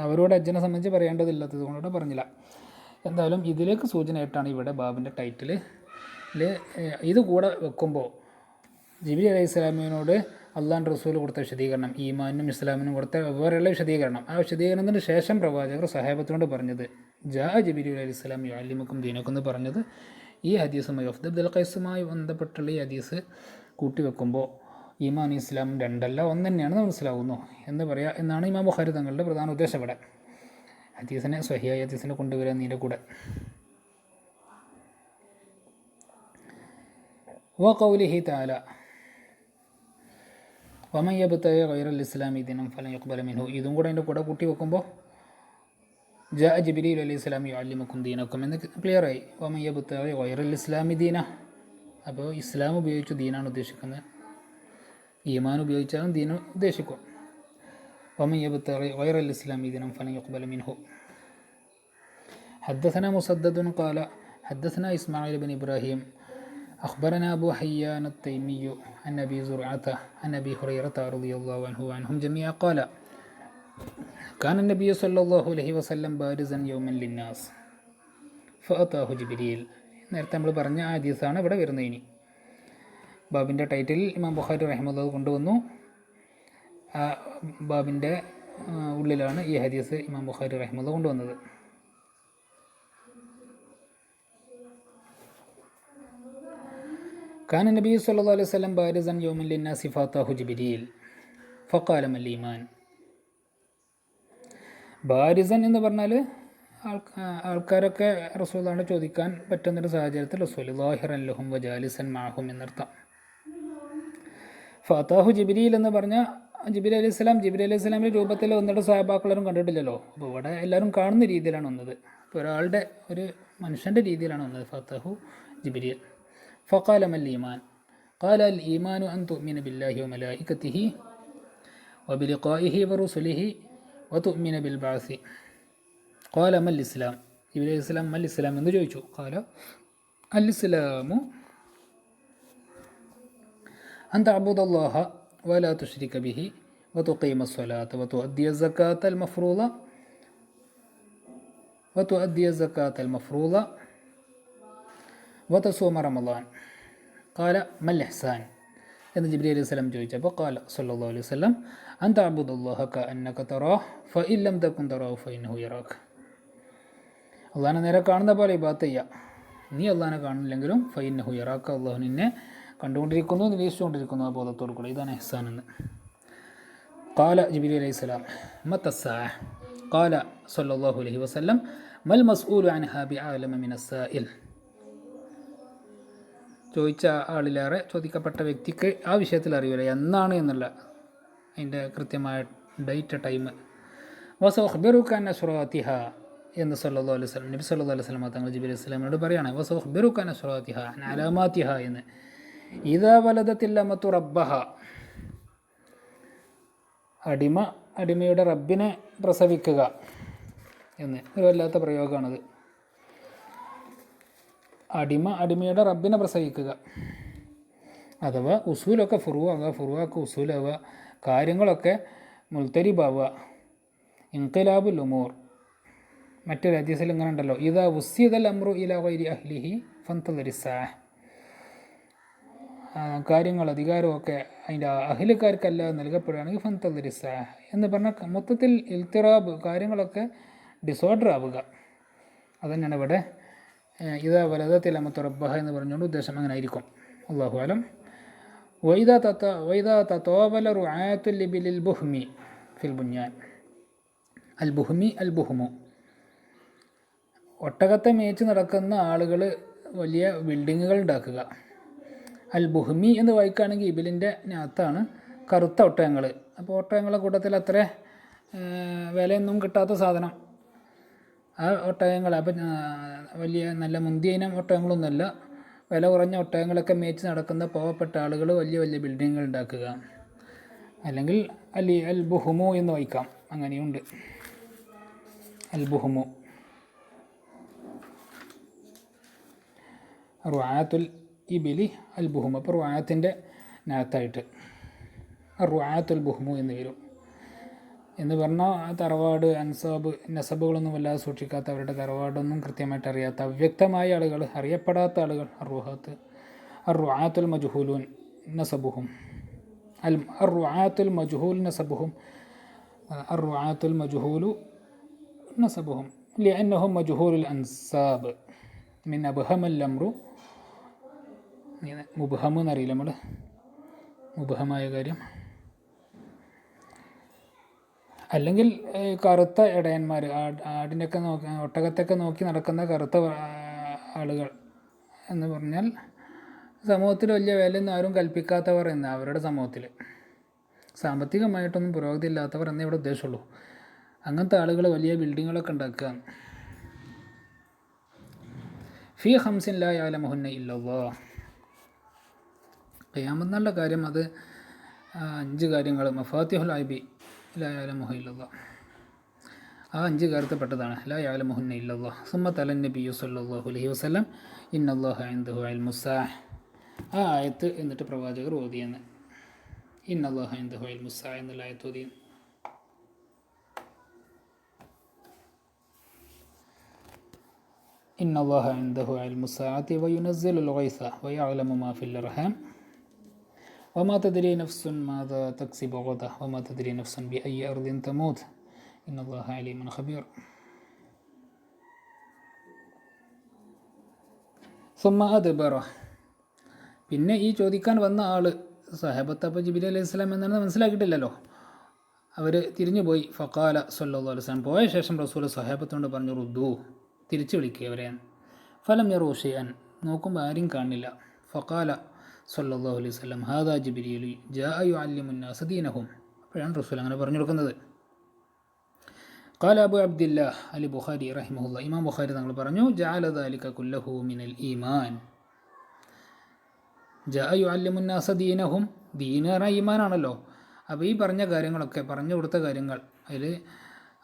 അവരോട് ഹജ്ജിനെ സംബന്ധിച്ച് പറയേണ്ടതില്ലാത്തത് കൊണ്ടോടെ പറഞ്ഞില്ല. എന്തായാലും ഇതിലേക്ക് സൂചനയായിട്ടാണ് ഇവിടെ ബാബിൻ്റെ ടൈറ്റിൽ ഇത് കൂടെ വെക്കുമ്പോൾ ജിബ്രീൽ അലൈഹി സ്വലാമിനോട് അള്ളാഹുവിൻ്റെ റസൂൽ കൊടുത്ത വിശദീകരണം, ഈമാനും ഇസ്ലാമിനും കൊടുത്ത വേറെയുള്ള വിശദീകരണം, ആ വിശദീകരണത്തിന് ശേഷം പ്രവാചകർ സഹാബത്തിനോട് പറഞ്ഞത് ജാ ജിബ്രീൽ അലൈഹി സ്വലാം യുഅല്ലിമുക്കും ദീനക്കും എന്ന് പറഞ്ഞത് ഈ ഹദീസുമായി അബ്ദുൽ ഖൈസുമായി ബന്ധപ്പെട്ടുള്ള ഈ ഹദീസ് കൂട്ടിവെക്കുമ്പോൾ ഈമാനും ഇസ്ലാമും രണ്ടല്ല ഒന്ന് തന്നെയാണെന്ന് മനസ്സിലാവുന്നു എന്ന് പറയാം എന്നാണ് ഇമാം ബുഖാരി തങ്ങളുടെ പ്രധാന ഉദ്ദേശം. ഇവിടെ ഹദീസിനെ സ്വഹിയായ ഹദീസിനെ കൊണ്ടുവരാൻ ഇതിൻ്റെ കൂടെ വഖൗലിഹി തആല വമൻ യബ്തഗി ഗൈറൽ ഇസ്ലാമി ദീനൻ ഫലൻ യുഖ്ബല മിൻഹു, ഇതും കൂടെ അതിൻ്റെ കൂടെ കൂട്ടി വെക്കുമ്പോൾ ജാ ജിബ്രീൽ അലൈഹി സ്വലാം യുഅല്ലിമുക്കും ദീനക്കും എന്ന് ക്ലിയറായി. വമൻ യബ്തഗി ഗൈറൽ ഇസ്ലാമി ദീന, അപ്പോൾ ഇസ്ലാം ഉപയോഗിച്ചു ദീനാണ് ഉദ്ദേശിക്കുന്നത്, ഈമാൻ ഉപയോഗിച്ചാലും ദീൻ ഉദ്ദേശിക്കും. വമൻ യബ്തഗി ഗൈറൽ ഇസ്ലാമി ദീനൻ ഫലൻ യുഖ്ബല മിൻഹു. حدثنا مسدد قال حدثنا إسماعيل بن إبراهيم أخبرنا أبو حيان التيمي عن أبي زرعة عن أبي هريرة رضي الله عنه وعنهم جميعا قال كان النبي صلى الله عليه وسلم بارزا يوما للناس فأتاه جبريل. നേരത്തെ നമ്മൾ പറഞ്ഞ ആ ഹദീസാണ് ഇവിടെ വരുന്നത്. ഇനി ബാബിൻ്റെ ടൈറ്റിൽ ഇമാം ബുഖാരി റഹിമഹുല്ലാഹ് കൊണ്ടുവന്നു. ആ ബാബിൻ്റെ ഉള്ളിലാണ് ഈ ഹദീസ് ഇമാം ബുഖാരി റഹിമഹുല്ലാഹ് കൊണ്ടുവന്നത്. കാന നബി സല്ലല്ലാഹു അലൈഹി വസല്ലം ബാരിസൻ യൗമൻ ലിന്നാസി ഫാതാഹു ജിബ്രീൽ ഫഖാല മൽ ഈമാൻ. ബാരിസൻ എന്ന് പറഞ്ഞാൽ ആൾക്കാരൊക്കെ റസൂലാണ് ചോദിക്കാൻ പറ്റുന്നൊരു സാഹചര്യത്തിൽ റസൂൽ ളാഹിറൻ ലഹും വജാലിസൻ മാഹും എന്നർത്ഥം. ഫാതാഹു ജിബ്രീൽ എന്ന് പറഞ്ഞാൽ ജിബ്രീൽ അലൈഹി സ്വലാമിൻ്റെ രൂപത്തിൽ വന്നിട്ട് സഹാബാക്കളൊന്നും കണ്ടിട്ടില്ലല്ലോ. അപ്പോൾ ഇവിടെ എല്ലാവരും കാണുന്ന രീതിയിലാണ് വന്നത്. ഇപ്പോൾ ഒരാളുടെ ഒരു മനുഷ്യൻ്റെ രീതിയിലാണ് വന്നത്. ഫാതാഹു ജിബ്രീൽ. فقال ما الإيمان قال الإيمان أن تؤمن بالله وملائكته وبلقائه ورسله وتؤمن بالبعث. قال ما الإسلام ജിബ്രീൽ അലൈഹി സ്വലാം മൽ ഇസ്ലാം എന്ന് ചോദിച്ചു. قال الإسلام أن تعبد الله ولا تشرك به وتقيم الصلاة وتؤدي الزكاة المفروضة وتصوم رمضان. قال ما الإحسان എന്ന് ജിബ്രീൽ അലൈഹി സ്വലാം ചോദിച്ചപ്പോൾ ഖാല സല്ലല്ലാഹു അലൈഹി വസല്ലം അൻ തഅബ്ദുല്ലാഹ കഅന്നക തറാഹു ഫഇൻ ലം തകുൻ തറാഹു ഫഇന്നഹു യറാക. അള്ളാഹനെ നേരെ കാണുന്ന പോലെ ഇബാദത്ത് ചെയ്യുക. നീ അള്ളാഹനെ കാണുന്നില്ലെങ്കിലും ഫഇന്നഹു യറാക, അള്ളാഹു നിന്നെ കണ്ടുകൊണ്ടിരിക്കുന്നു, നിരീക്ഷിച്ചുകൊണ്ടിരിക്കുന്നു ആ ബോധത്തോടു കൂടി. ഇതാണ് ഇഹ്സാൻ എന്ന്. ഖാല ജിബ്രീൽ അലൈഹി സ്വലാം മത്തസ്സാഅ. ഖാല സല്ലല്ലാഹു അലൈഹി വസല്ലം മൽ മസ്ഊലു അൻഹാ ബിഅഅലമ മിനസ്സാഇൽ. ചോദിച്ച ആളിലേറെ ചോദിക്കപ്പെട്ട വ്യക്തിക്ക് ആ വിഷയത്തിൽ അറിയില്ല എന്നാണ് എന്നുള്ള അതിൻ്റെ കൃത്യമായ ഡേറ്റ് ടൈം. വസഖ്ബിറുക അസ്റാത്തിഹ എന്ന് സല്ലല്ലാഹു അലൈഹി വസല്ലം നബി സല്ലല്ലാഹു അലൈഹി വസല്ലം തങ്ങൾ ജിബ്രീൽ അലൈഹി സ്വലാമിനോട് പറയാണ്. വസഖ്ബിറുക അസ്റാത്തിഹ അലാമാത്തിഹ എന്ന്. ഇദാ വലദത്തിൽ അമതു റബ്ബഹ, അടിമയുടെ റബ്ബിനെ പ്രസവിക്കുക എന്ന് ഒരു വല്ലാത്ത പ്രയോഗമാണത്. അടിമയുടെ റബ്ബിനെ പ്രസവിക്കുക അഥവാ ഉസൂലൊക്കെ ഫുറുവാകുക, ഫുറുവാക്ക് ഉസൂലാവുക, കാര്യങ്ങളൊക്കെ മുൽത്തരിബാവുക. ഇൻഖിലാബുൽ ഉമൂർ. മറ്റൊരു ഹദീസിൽ ഇങ്ങനെ ഉണ്ടല്ലോ, ഇദാ ഉസ്സിദൽ അംറു ഇലാ ഗൈരി അഹ്ലിഹി ഫന്തളിരിസ്സാഅ. കാര്യങ്ങൾ അധികാരമൊക്കെ അതിൻ്റെ അഹ്ലുകാർക്കല്ല നൽകപ്പെടുകയാണെങ്കിൽ ഫന്തളിരിസ്സാഅ എന്ന് പറഞ്ഞാൽ മൊത്തത്തിൽ ഇൽത്തിറാബ്, കാര്യങ്ങളൊക്കെ ഡിസോർഡർ ആവുക. അതുതന്നെയാണ് ഇവിടെ ഇതാ വലദത്തിൽ അമത്തു റബ്ബഹ എന്ന് പറഞ്ഞുകൊണ്ട് ഉദ്ദേശം അങ്ങനെ ആയിരിക്കും. അല്ലാഹു അലം. വൈദാ തതോവല റുആത്തുൽ ലിബിലിൽ ബുഹ്മി ഫിൽ ബുന്യാൻ. അൽ ബുഹ്മി അൽ ബുഹ്മു, ഒട്ടകത്തെ മേച്ച് നടക്കുന്ന ആളുകൾ വലിയ ബിൽഡിങ്ങുകൾ ഉണ്ടാക്കുക. അൽ ബുഹ്മി എന്ന് വായിക്കുകയാണെങ്കിൽ ഇബിലിൻ്റെ നാത്താണ് കറുത്ത ഒട്ടകങ്ങൾ. അപ്പോൾ ഒട്ടകങ്ങളുടെ കൂട്ടത്തിൽ അത്ര വിലയൊന്നും കിട്ടാത്ത സാധനം ആ ഒട്ടകങ്ങൾ. അപ്പം വലിയ നല്ല മുന്തിയ ഇനം ഒട്ടകങ്ങളൊന്നുമല്ല, വില കുറഞ്ഞ ഒട്ടകങ്ങളൊക്കെ മേച്ച് നടക്കുന്ന പാവപ്പെട്ട ആളുകൾ വലിയ വലിയ ബിൽഡിങ്ങുകൾ ഉണ്ടാക്കുക. അല്ലെങ്കിൽ അൽ ബുഹുമു എന്ന് വായിക്കാം, അങ്ങനെയുണ്ട്. അൽ ബുഹുമു റുആത്തുൽ ഇബിലി അൽ ബുഹുമു. അപ്പോൾ റുആത്തിൻ്റെ നാത്തായിട്ട് റുആത്തുൽ ബുഹുമു എന്ന് വരും. എന്ന് പറഞ്ഞാൽ തറവാട്, അൻസാബ്, നസബുകളൊന്നും വല്ലാതെ സൂക്ഷിക്കാത്ത, അവരുടെ തറവാടൊന്നും കൃത്യമായിട്ട് അറിയാത്ത അവ്യക്തമായ ആളുകൾ, അറിയപ്പെടാത്ത ആളുകൾ, അർറുആത്തുൽ മജ്ഹൂലൂൻ നസബുഹും അർറുആത്തുൽ മജ്ഹൂൽ നസബുഹും അർറുആത്തുൽ മജ്ഹൂലു നസബുഹും ലിഅന്നഹും മജ്ഹൂലുൽ അൻസാബ് മിൻ അബ്ഹമൽ അംറു. മുബ്ഹം എന്നറിയില്ല നമ്മൾ, മുബ്ഹമായ കാര്യം. അല്ലെങ്കിൽ കറുത്ത ഇടയന്മാർ, ആടിനൊക്കെ നോക്കി, ഒട്ടകത്തൊക്കെ നോക്കി നടക്കുന്ന കറുത്ത ആളുകൾ എന്ന് പറഞ്ഞാൽ സമൂഹത്തിൽ വലിയ വിലയൊന്നും ആരും കൽപ്പിക്കാത്തവർ എന്ന്, അവരുടെ സമൂഹത്തിൽ സാമ്പത്തികമായിട്ടൊന്നും പുരോഗതി ഇല്ലാത്തവർ എന്നേ ഇവിടെ ഉദ്ദേശമുള്ളൂ. അങ്ങനത്തെ ആളുകൾ വലിയ ബിൽഡിങ്ങുകളൊക്കെ ഉണ്ടാക്കുക. ഫീ ഖംസിൻ ലാ യഅലമുഹുന്ന ഇല്ലല്ലാഹ്. ഖിയാമത്ത് നാളിൻ്റെ കാര്യം അത് 5 കാര്യങ്ങൾ, മഫാത്തിഹുൽ ഗൈബി ലാ യഅലമുഹു ഇല്ലല്ലാഹ്, ആ 5 കാര്യത്തിൽപ്പെട്ടതാണ്. ലാ യഅലമുഹുന്ന ഇല്ലല്ലാഹ്. സുമ്മ തലൻ നബിയ്യു സ്വല്ലല്ലാഹു അലൈഹി വസല്ലം ഇന്നല്ലാഹ ഇൻദഹു ഇൽമുസ്സാഅഹ്. ആ ആയത്ത് എന്നിട്ട് പ്രവാചകർ ഓതിയെന്ന്, ഇന്നല്ലാഹ ഇൻദഹു ഇൽമുസ്സാഅഹ് എന്നുള്ള ആയത്ത് ഓതിയെന്ന്. ഇന്നല്ലാഹ ഇൻദഹു ഇൽമുസ്സാഅത്തി വയുനസ്സിലുൽ ഗൈസ വയഅലമു മാ ഫിൽ അർഹാം വമാ തദ്രി നഫ്സുൻ മാദാ തക്സിബു ഗദ വമാ തദ്രി നഫ്സുൻ ബിഅയ്യി അർദിൻ തമൂത്ത് ഇന്നല്ലാഹ അലീമുൻ ഖബീർ. സുമ്മ അദ്ബറ. പിന്നെ ഈ ചോദിക്കാൻ വന്ന ആൾ സഹാബത്ത്, അപ്പോൾ ജിബ്രീൽ അലൈഹി സ്വലാം എന്നാണ് മനസ്സിലാക്കിയിട്ടില്ലല്ലോ, അവർ തിരിഞ്ഞു പോയി. ഫഖാല സ്വല്ലല്ലാഹു അലൈഹി വസല്ലം, പോയ ശേഷം റസൂൽ സഹാബത്തോട് പറഞ്ഞു, റുദ്ദു, തിരിച്ചു വിളിക്കുക അവരെ. ഫലം യറൂ ഷൈഅൻ, നോക്കുമ്പോൾ ആരും കാണില്ല. ഫഖാല സ്വല്ലല്ലാഹു അലൈഹി വസല്ലം ഹാദാ ജിബ്രീൽ ജാഅ യുഅല്ലിമുൻ നാസ ദീനഹും. അപ്പോഴാണ് റസൂൽ അങ്ങനെ പറഞ്ഞു കൊടുക്കുന്നത്. ഖാല അബു അബ്ദില്ലാഹ് അൽ ബുഖാരി റഹിമഹുല്ലാഹ്, ഇമാം ബുഖാരി തങ്ങൾ പറഞ്ഞു, ജഅല ദാലിക കുല്ലഹു മിനൽ ഈമാൻ. ജാഅ യുഅല്ലിമുൻ നാസ ദീനഹും, ദീൻ പറഞ്ഞാൽ ഈമാനാണല്ലോ. അപ്പോൾ ഈ പറഞ്ഞ കാര്യങ്ങളൊക്കെ, പറഞ്ഞു കൊടുത്ത കാര്യങ്ങൾ, അതിൽ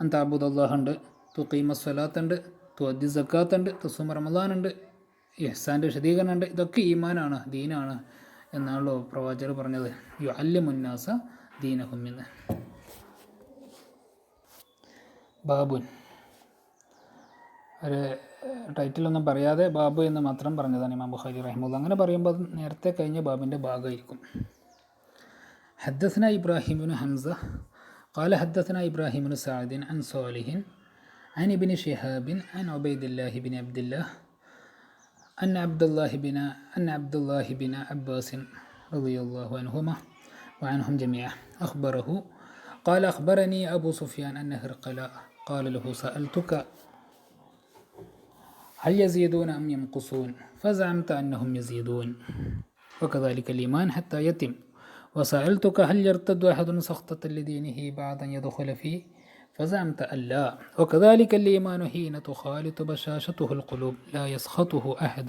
അൻ തഅബ്ദുല്ലാഹ് ഉണ്ട്, തുഖീമ സ്വലാത്ത് ഉണ്ട്, തുഅദ്ദി സക്കാത്ത് ഉണ്ട്, തസൂമ റമളാൻ ഉണ്ട്, ഇഹ്സാൻ്റെ വിശദീകരണം ഉണ്ട്. ഇതൊക്കെ ഈമാനാണ്, ദീനാണ് എന്നാണല്ലോ പ്രവാചകർ പറഞ്ഞത്. യുഅല്ലിമുൻ നാസ ദീനഹും എന്ന്. ബാബുൻ, ഒരു ടൈറ്റിലൊന്നും പറയാതെ ബാബു എന്ന് മാത്രം പറഞ്ഞതാണ് ഇമാം ബുഖാരി റഹിമഹുല്ലാഹ്. അങ്ങനെ പറയുമ്പോൾ അത് നേരത്തെ കഴിഞ്ഞ ബാബിൻ്റെ ഭാഗമായിരിക്കും. ഹദ്ദസ്ന ഇബ്രാഹിം ബിൻ ഹംസ ഖാല ഹദ്ദസ്ന ഇബ്രാഹിം ബിൻ സഅദ് അൻ സാലിഹിൻ عن ابن شهاب عن عبيد الله بن عبد الله أن عبد الله بن عباس رضي الله عنهما وعنهم جميعا أخبره قال أخبرني أبو سفيان أن هرقل قال له سألتك هل يزيدون أم ينقصون فزعمت أنهم يزيدون وكذلك الإيمان حتى يتم وسألتك هل يرتد أحد سخطة لدينه بعد أن يدخل فيه فزعمت ألا وكذلك الإيمان حين تخالط بشاشته القلوب لا يسخطه أحد.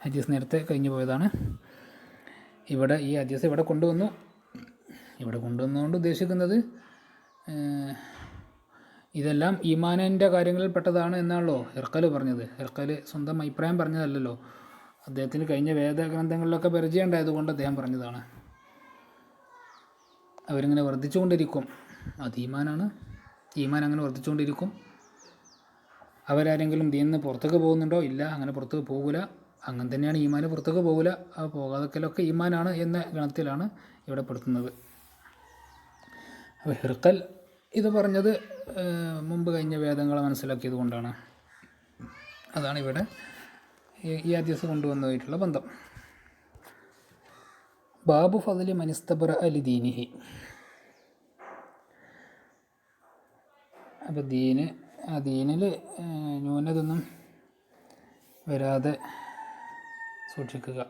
ഹദീസ് നേരത്തെ കഴിഞ്ഞു പോയതാണ്. ഇവിടെ ഈ ഹദീസ് ഇവിടെ കൊണ്ടുവന്നുകൊണ്ട് ഉദ്ദേശിക്കുന്നത് ഇതെല്ലാം ഈമാനിൻ്റെ കാര്യങ്ങളിൽ പെട്ടതാണ് എന്നാണല്ലോ ഹിർഖൽ പറഞ്ഞത്. ഹിർഖൽ സ്വന്തം അഭിപ്രായം പറഞ്ഞതല്ലല്ലോ, അദ്ദേഹത്തിന് കഴിഞ്ഞ വേദഗ്രന്ഥങ്ങളിലൊക്കെ പരിചയം ഉണ്ടായതുകൊണ്ട് അദ്ദേഹം പറഞ്ഞതാണ്. അവരിങ്ങനെ വർദ്ധിച്ചുകൊണ്ടിരിക്കും, അത് ഈമാനാണ്. ഈമാൻ അങ്ങനെ വർദ്ധിച്ചുകൊണ്ടിരിക്കും. അവരാരെങ്കിലും ദീനിന്ന് പുറത്തേക്ക് പോകുന്നുണ്ടോ? ഇല്ല, അങ്ങനെ പുറത്തേക്ക് പോകില്ല. അങ്ങനെ തന്നെയാണ് ഈമാൻ, പുറത്തേക്ക് പോകില്ല. ആ പോകാതൊക്കെയൊക്കെ ഈമാനാണ് എന്ന ഗണത്തിലാണ് ഇവിടെ പെടുത്തുന്നത്. അപ്പോൾ ഹിർഖൽ ഇത് പറഞ്ഞത് മുമ്പ് കഴിഞ്ഞ വേദങ്ങളെ മനസ്സിലാക്കിയത് കൊണ്ടാണ്. അതാണ് ഇവിടെ ഈ ഹദീസ് കൊണ്ടുവന്നതായിട്ടുള്ള ബന്ധം. ബാബു ഫദ്ലി മനിസ്തബറ അലി ദീനിഹി. അപ്പോൾ ദീനിൽ ന്യൂനതൊന്നും വരാതെ സൂക്ഷിക്കുക.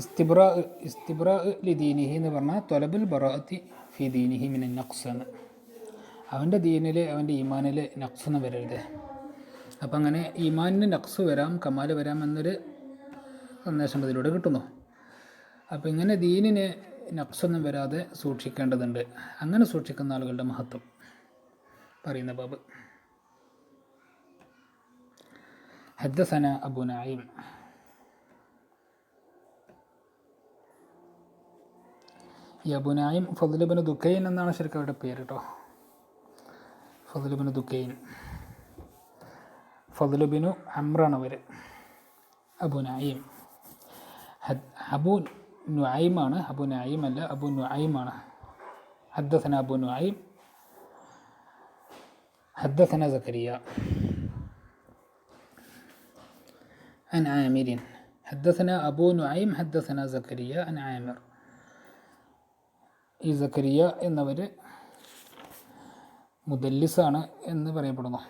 ഇസ്തിബ്രാ ലി ദീനിഹി എന്ന് പറഞ്ഞാൽ ത്വലബുൽ ബറാഅത്തി ഫി ദീനിഹി മിനൻ നഖ്സ് എന്ന്. അവൻ്റെ ദീനിൽ, അവൻ്റെ ഈമാനിൽ നഖ്സൊന്നും വരരുത്. അപ്പം അങ്ങനെ ഈമാനിന് നഖ്സ് വരാം, കമാൽ വരാം എന്നൊരു സന്ദേശം അതിലൂടെ കിട്ടുന്നു. അപ്പോൾ ഇങ്ങനെ ദീനിന് നഖ്സൊന്നും വരാതെ സൂക്ഷിക്കേണ്ടതുണ്ട്. അങ്ങനെ സൂക്ഷിക്കുന്ന ആളുകളുടെ മഹത്വം പറയുന്ന ബാബ്. ഹദ്ദസന അബു നഈം ഈ അബുനായിം ഫദ്ലുബിന് ദുക്കൈൻ എന്നാണ് ശരിക്കും അവരുടെ പേര് കേട്ടോ. ഫദ്ലുബിന് ദുക്കൈൻ, ഫദ്ലുബിനു അമ്രാണ് അവർ. അബുനായിം അബു നുഐമാണ്, അബു നഈം അല്ല, അബു നുഐമാണ്. ഹദ്ദസന അബു നുഐം ഹദ്ദസന സക്കരിയ عن عامر حدثنا أبو نعيم حدثنا زكريا عن عامر. ഈ സക്കരിയ എന്നവർ മുദല്ലിസാണ് എന്ന് പറയപ്പെടുന്നു.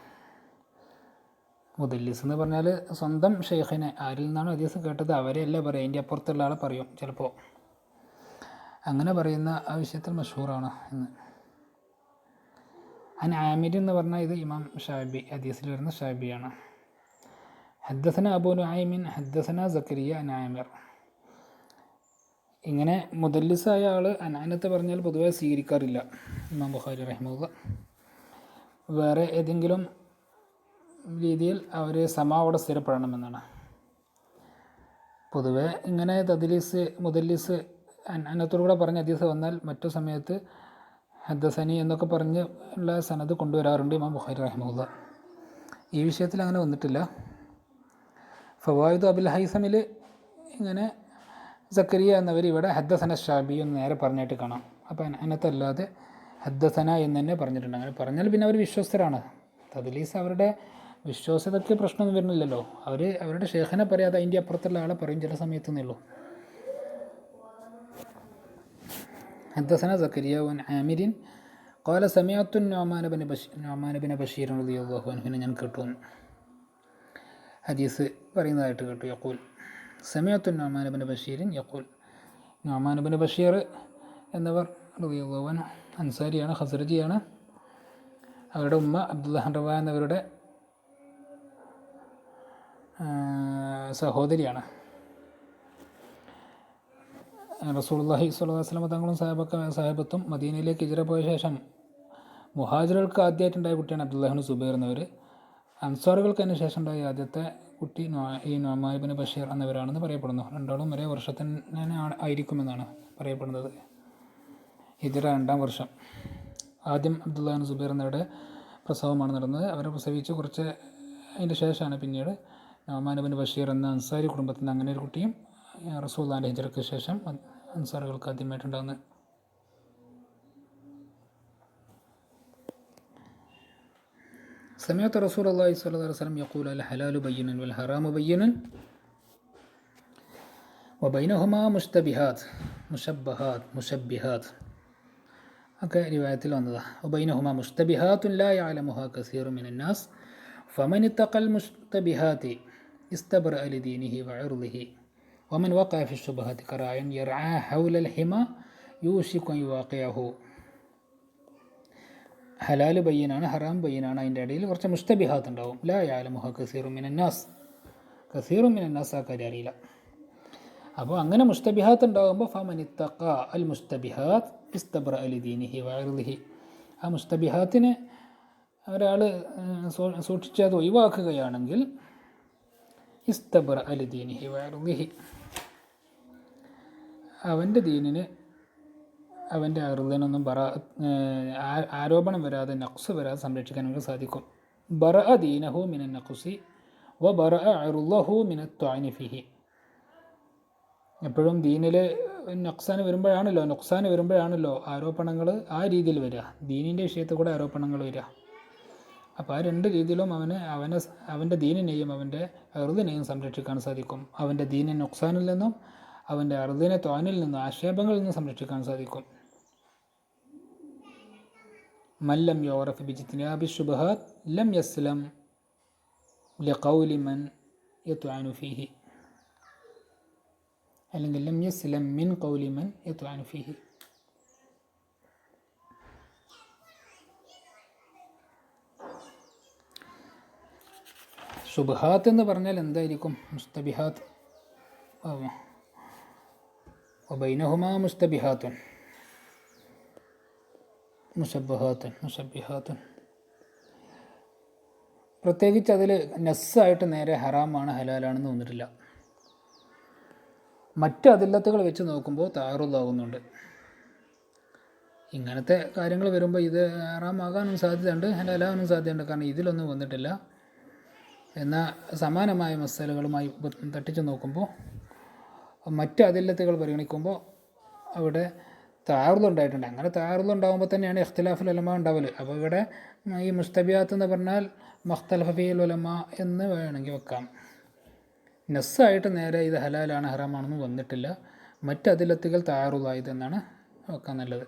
മുദല്ലിസ് എന്ന് പറഞ്ഞാൽ സ്വന്തം ഷെയ്ഖിനെ ആരിൽ നിന്നാണ് ഹദീസ് കേട്ടത് അവരെ അല്ല പറയും, അതിൻ്റെ അപ്പുറത്തുള്ള ആളെ പറയും ചിലപ്പോൾ. അങ്ങനെ പറയുന്ന ആ വിഷയത്തിൽ മഷൂറാണ് എന്ന്. അൻ ആമിർ എന്ന് പറഞ്ഞാൽ ഇത് ഇമാം ഷാബി, ഹദീസിൽ വരുന്ന ഷാബിയാണ്. ഹദ്ദസന അബൂ നുഐമിൻ ഹദ്ദസന സക്കരിയ അൻ ആമിർ. ഇങ്ങനെ മുദല്ലിസായ ആൾ അനാനത്ത് പറഞ്ഞാൽ പൊതുവെ സ്വീകരിക്കാറില്ല ഇമാം ബുഖാരി റഹിമഹുള്ള. വേറെ ഏതെങ്കിലും രീതിയിൽ അവർ സമാവോടെ സ്ഥിരപ്പെടണമെന്നാണ്. പൊതുവെ ഇങ്ങനെ തദ്ലീസ് മുദല്ലിസ് അനത്തോടുകൂടെ പറഞ്ഞ ഹദീസ് വന്നാൽ മറ്റു സമയത്ത് ഹദ്ദസനി എന്നൊക്കെ പറഞ്ഞ് ഉള്ള സനത് കൊണ്ടുവരാറുണ്ട് ഇമാം ബുഖാരി റഹിമഹുള്ള. ഈ വിഷയത്തിൽ അങ്ങനെ വന്നിട്ടില്ല. ഫവായിദ് അബുൽ ഹൈസമിൽ ഇങ്ങനെ സക്കരിയ എന്നവർ ഇവിടെ ഹദ്ദസന ഷാബി എന്ന് നേരെ പറഞ്ഞിട്ട് കാണാം. അപ്പോൾ അനത്തല്ലാതെ ഹദ്ദസന എന്ന് തന്നെ പറഞ്ഞിട്ടുണ്ട്. അങ്ങനെ പറഞ്ഞാൽ പിന്നെ അവർ വിശ്വസ്തരാണ്. തദ്ലീസ് അവരുടെ വിശ്വാസ്യതയ്ക്ക് പ്രശ്നമൊന്നും വരുന്നില്ലല്ലോ. അവർ അവരുടെ ഷേഖിനെ പറയാതെ അതിൻ്റെ അപ്പുറത്തുള്ള ആളെ പറയും ചില സമയത്തുനിന്നേ ഉള്ളൂ. حدثنا زكريا عن عامر قال سمعت النعمان بن بشير رضي الله عنه ഞാൻ കേട്ടു ഹദീസ് പറയുന്നതായിട്ട് കേട്ടു. യഖൂൽ سمعت النعمان بن بشير يقول. നുഅ്മാൻ ബിൻ ബഷീർ എന്നവർ റളിയല്ലാഹു അൻഹു അൻസാരിയാണ്, ഖസ്റജിയാണ്. അവരുടെ ഉമ്മ അബ്ദുല്ലാഹ് റവാ എന്നവരുടെ സഹോദരിയാണ്. റസൂലുള്ളാഹി സ്വല്ലല്ലാഹു അലൈഹി വസല്ലം തങ്ങളും സാഹിബത്തും മദീനയിലേക്ക് ഹിജ്റ പോയ ശേഷം മുഹാജിറുകൾക്ക് ആദ്യമായിട്ടുണ്ടായ കുട്ടിയാണ് അബ്ദുല്ലാഹിബ്നു സുബൈർ എന്നവർ. അൻസാറുകൾക്ക് അതിന് ശേഷം ഉണ്ടായ ആദ്യത്തെ കുട്ടി ഈ നുഅ്മാൻ ഇബ്നു ബഷീർ എന്നവരാണെന്ന് പറയപ്പെടുന്നു. രണ്ടാളും ഒരേ വർഷത്തിന് ആയിരിക്കുമെന്നാണ് പറയപ്പെടുന്നത്. ഹിജ്റ 2-ാം വർഷം. ആദ്യം അബ്ദുല്ലാഹിബ്നു സുബൈർ എന്നവരുടെ പ്രസവമാണ് നടന്നത്. അവരെ പ്രസവിച്ച് കുറച്ച് അതിൻ്റെ ശേഷമാണ് പിന്നീട് നുഅ്മാൻ ഇബ്നു ബഷീർ എന്ന അൻസാരി കുടുംബത്തിൽ നിന്ന് അങ്ങനെ ഒരു കുട്ടിയും റസൂലുള്ളാഹിന്റെ ഹിജ്റയ്ക്ക് ശേഷം അൻസാറുകൾക്ക് ആദ്യമായിട്ടുണ്ടാകുന്നത്. سمعت رسول الله صلى الله عليه وسلم يقول الحلال بين والحرام بين وبينهما مشتبهات مشبهات ഒക്കെ റിവായത്തിൽ വന്നതാണ്. وبينهما مشتبهات لا يعلمها كثير من الناس فمن اتقى المشتبهات استبرأ لدينه وعرضه ومن وقع في الشبهات كراع يرعى حول الحمى يوشك أن يواقعه. ഹലാൽ ബയ്യനാണ്, ഹറാം ബയ്യനാണ്. അതിൻ്റെ ഇടയിൽ കുറച്ച് മുസ്തബിഹാത്ത് ഉണ്ടാവും. ലാ യഅലമുഹ കസീറു മിനന്നാസ് ആ കാര്യം അറിയില്ല. അപ്പോൾ അങ്ങനെ മുസ്തബിഹാത്ത് ഉണ്ടാകുമ്പോൾ ഫമൻ ഇത്തഖ അൽ മുസ്തബിഹാത്ത് ഇസ്തബ്റഅ ലിദീനിഹി വഇർദിഹി. ആ മുസ്തബിഹാത്തിനെ ഒരാൾ സൂക്ഷിച്ചത് ഒഴിവാക്കുകയാണെങ്കിൽ ഇസ്തബ്റഅ ലിദീനിഹി വഇർദിഹി, അവൻ്റെ ദീനിന് അവൻ്റെ അറുതിനൊന്നും ആരോപണം വരാതെ നഖ്സ് വരാതെ സംരക്ഷിക്കാൻ നമുക്ക് സാധിക്കും. ബറഅ ദീനഹു മിനൻ നഖ്സി വ ബറഅ അറുളഹു മിനത് ത്വഅനി ഫിഹി. എപ്പോഴും ദീനിൽ നുക്സാന് വരുമ്പോഴാണല്ലോ ആരോപണങ്ങൾ ആ രീതിയിൽ വരിക. ദീനിൻ്റെ വിഷയത്തിൽ കൂടെ ആരോപണങ്ങൾ വരിക. അപ്പോൾ ആ രണ്ട് രീതിയിലും അവൻ്റെ ദീനിനെയും അവൻ്റെ അറുതിനെയും സംരക്ഷിക്കാൻ സാധിക്കും. അവൻ്റെ ദീനിനെ നുക്സാനിൽ നിന്നും അവൻ്റെ അറുതിനെ ത്വാനിൽ നിന്നും ആക്ഷേപങ്ങളിൽ നിന്നും സംരക്ഷിക്കാൻ സാധിക്കും. മല്ലം യുറഫ് ബിജ്തിനാബി ശുബ്ഹാത്ത് ലം യസ്ലം ലിഖൗലി മൻ യത്അനു ഫീഹി, അല്ലെങ്കിൽ ലം യസ്ലം മിൻ ഖൗലി മൻ യത്അനു ഫീഹി. ശുബ്ഹാത്ത് എന്ന് പറഞ്ഞാൽ എന്തായിരിക്കും? മുസ്തബിഹാത്ത്. വബൈനഹുമാ മുസ്തബിഹാത്തുൻ മുശബ്ബിഹാത്തുൻ. പ്രത്യേകിച്ച് അതിൽ നസ്സായിട്ട് നേരെ ഹറാമാണ് ഹലാലാണെന്ന് തോന്നിട്ടില്ല. മറ്റ് അദില്ലത്തുകൾ വെച്ച് നോക്കുമ്പോൾ താറുള്ളാകുന്നുണ്ട്. ഇങ്ങനത്തെ കാര്യങ്ങൾ വരുമ്പോൾ ഇത് ഹറാമാകാനും സാധ്യതയുണ്ട്, ഹലാലാകാനും സാധ്യതയുണ്ട്. കാരണം ഇതിലൊന്നും വന്നിട്ടില്ല. എന്നാൽ സമാനമായ മസാലകളുമായി തട്ടിച്ചു നോക്കുമ്പോൾ മറ്റ് അതില്ലത്തുകൾ പരിഗണിക്കുമ്പോൾ അവിടെ താറുന്നുണ്ടായിട്ടുണ്ട്. അങ്ങനെ താറുന്നുണ്ടാകുമ്പോൾ തന്നെയാണ് ഇഖ്തിലാഫുൽ ഉലമ ഉണ്ടാവല്. അപ്പോൾ ഇവിടെ ഈ മുസ്തബിയാത്ത് എന്ന് പറഞ്ഞാൽ മഖ്തലഫ ഫീൽ ഉലമ എന്ന് വേണമെങ്കിൽ വെക്കാം. നസ്സായിട്ട് നേരെ ഇത് ഹലാലാണ് ഹറാമാണെന്ന് വന്നിട്ടില്ല. മറ്റ് അതിലത്തുകൾ താറുള്ളായതെന്നാണ് വെക്കാൻ നല്ലത്.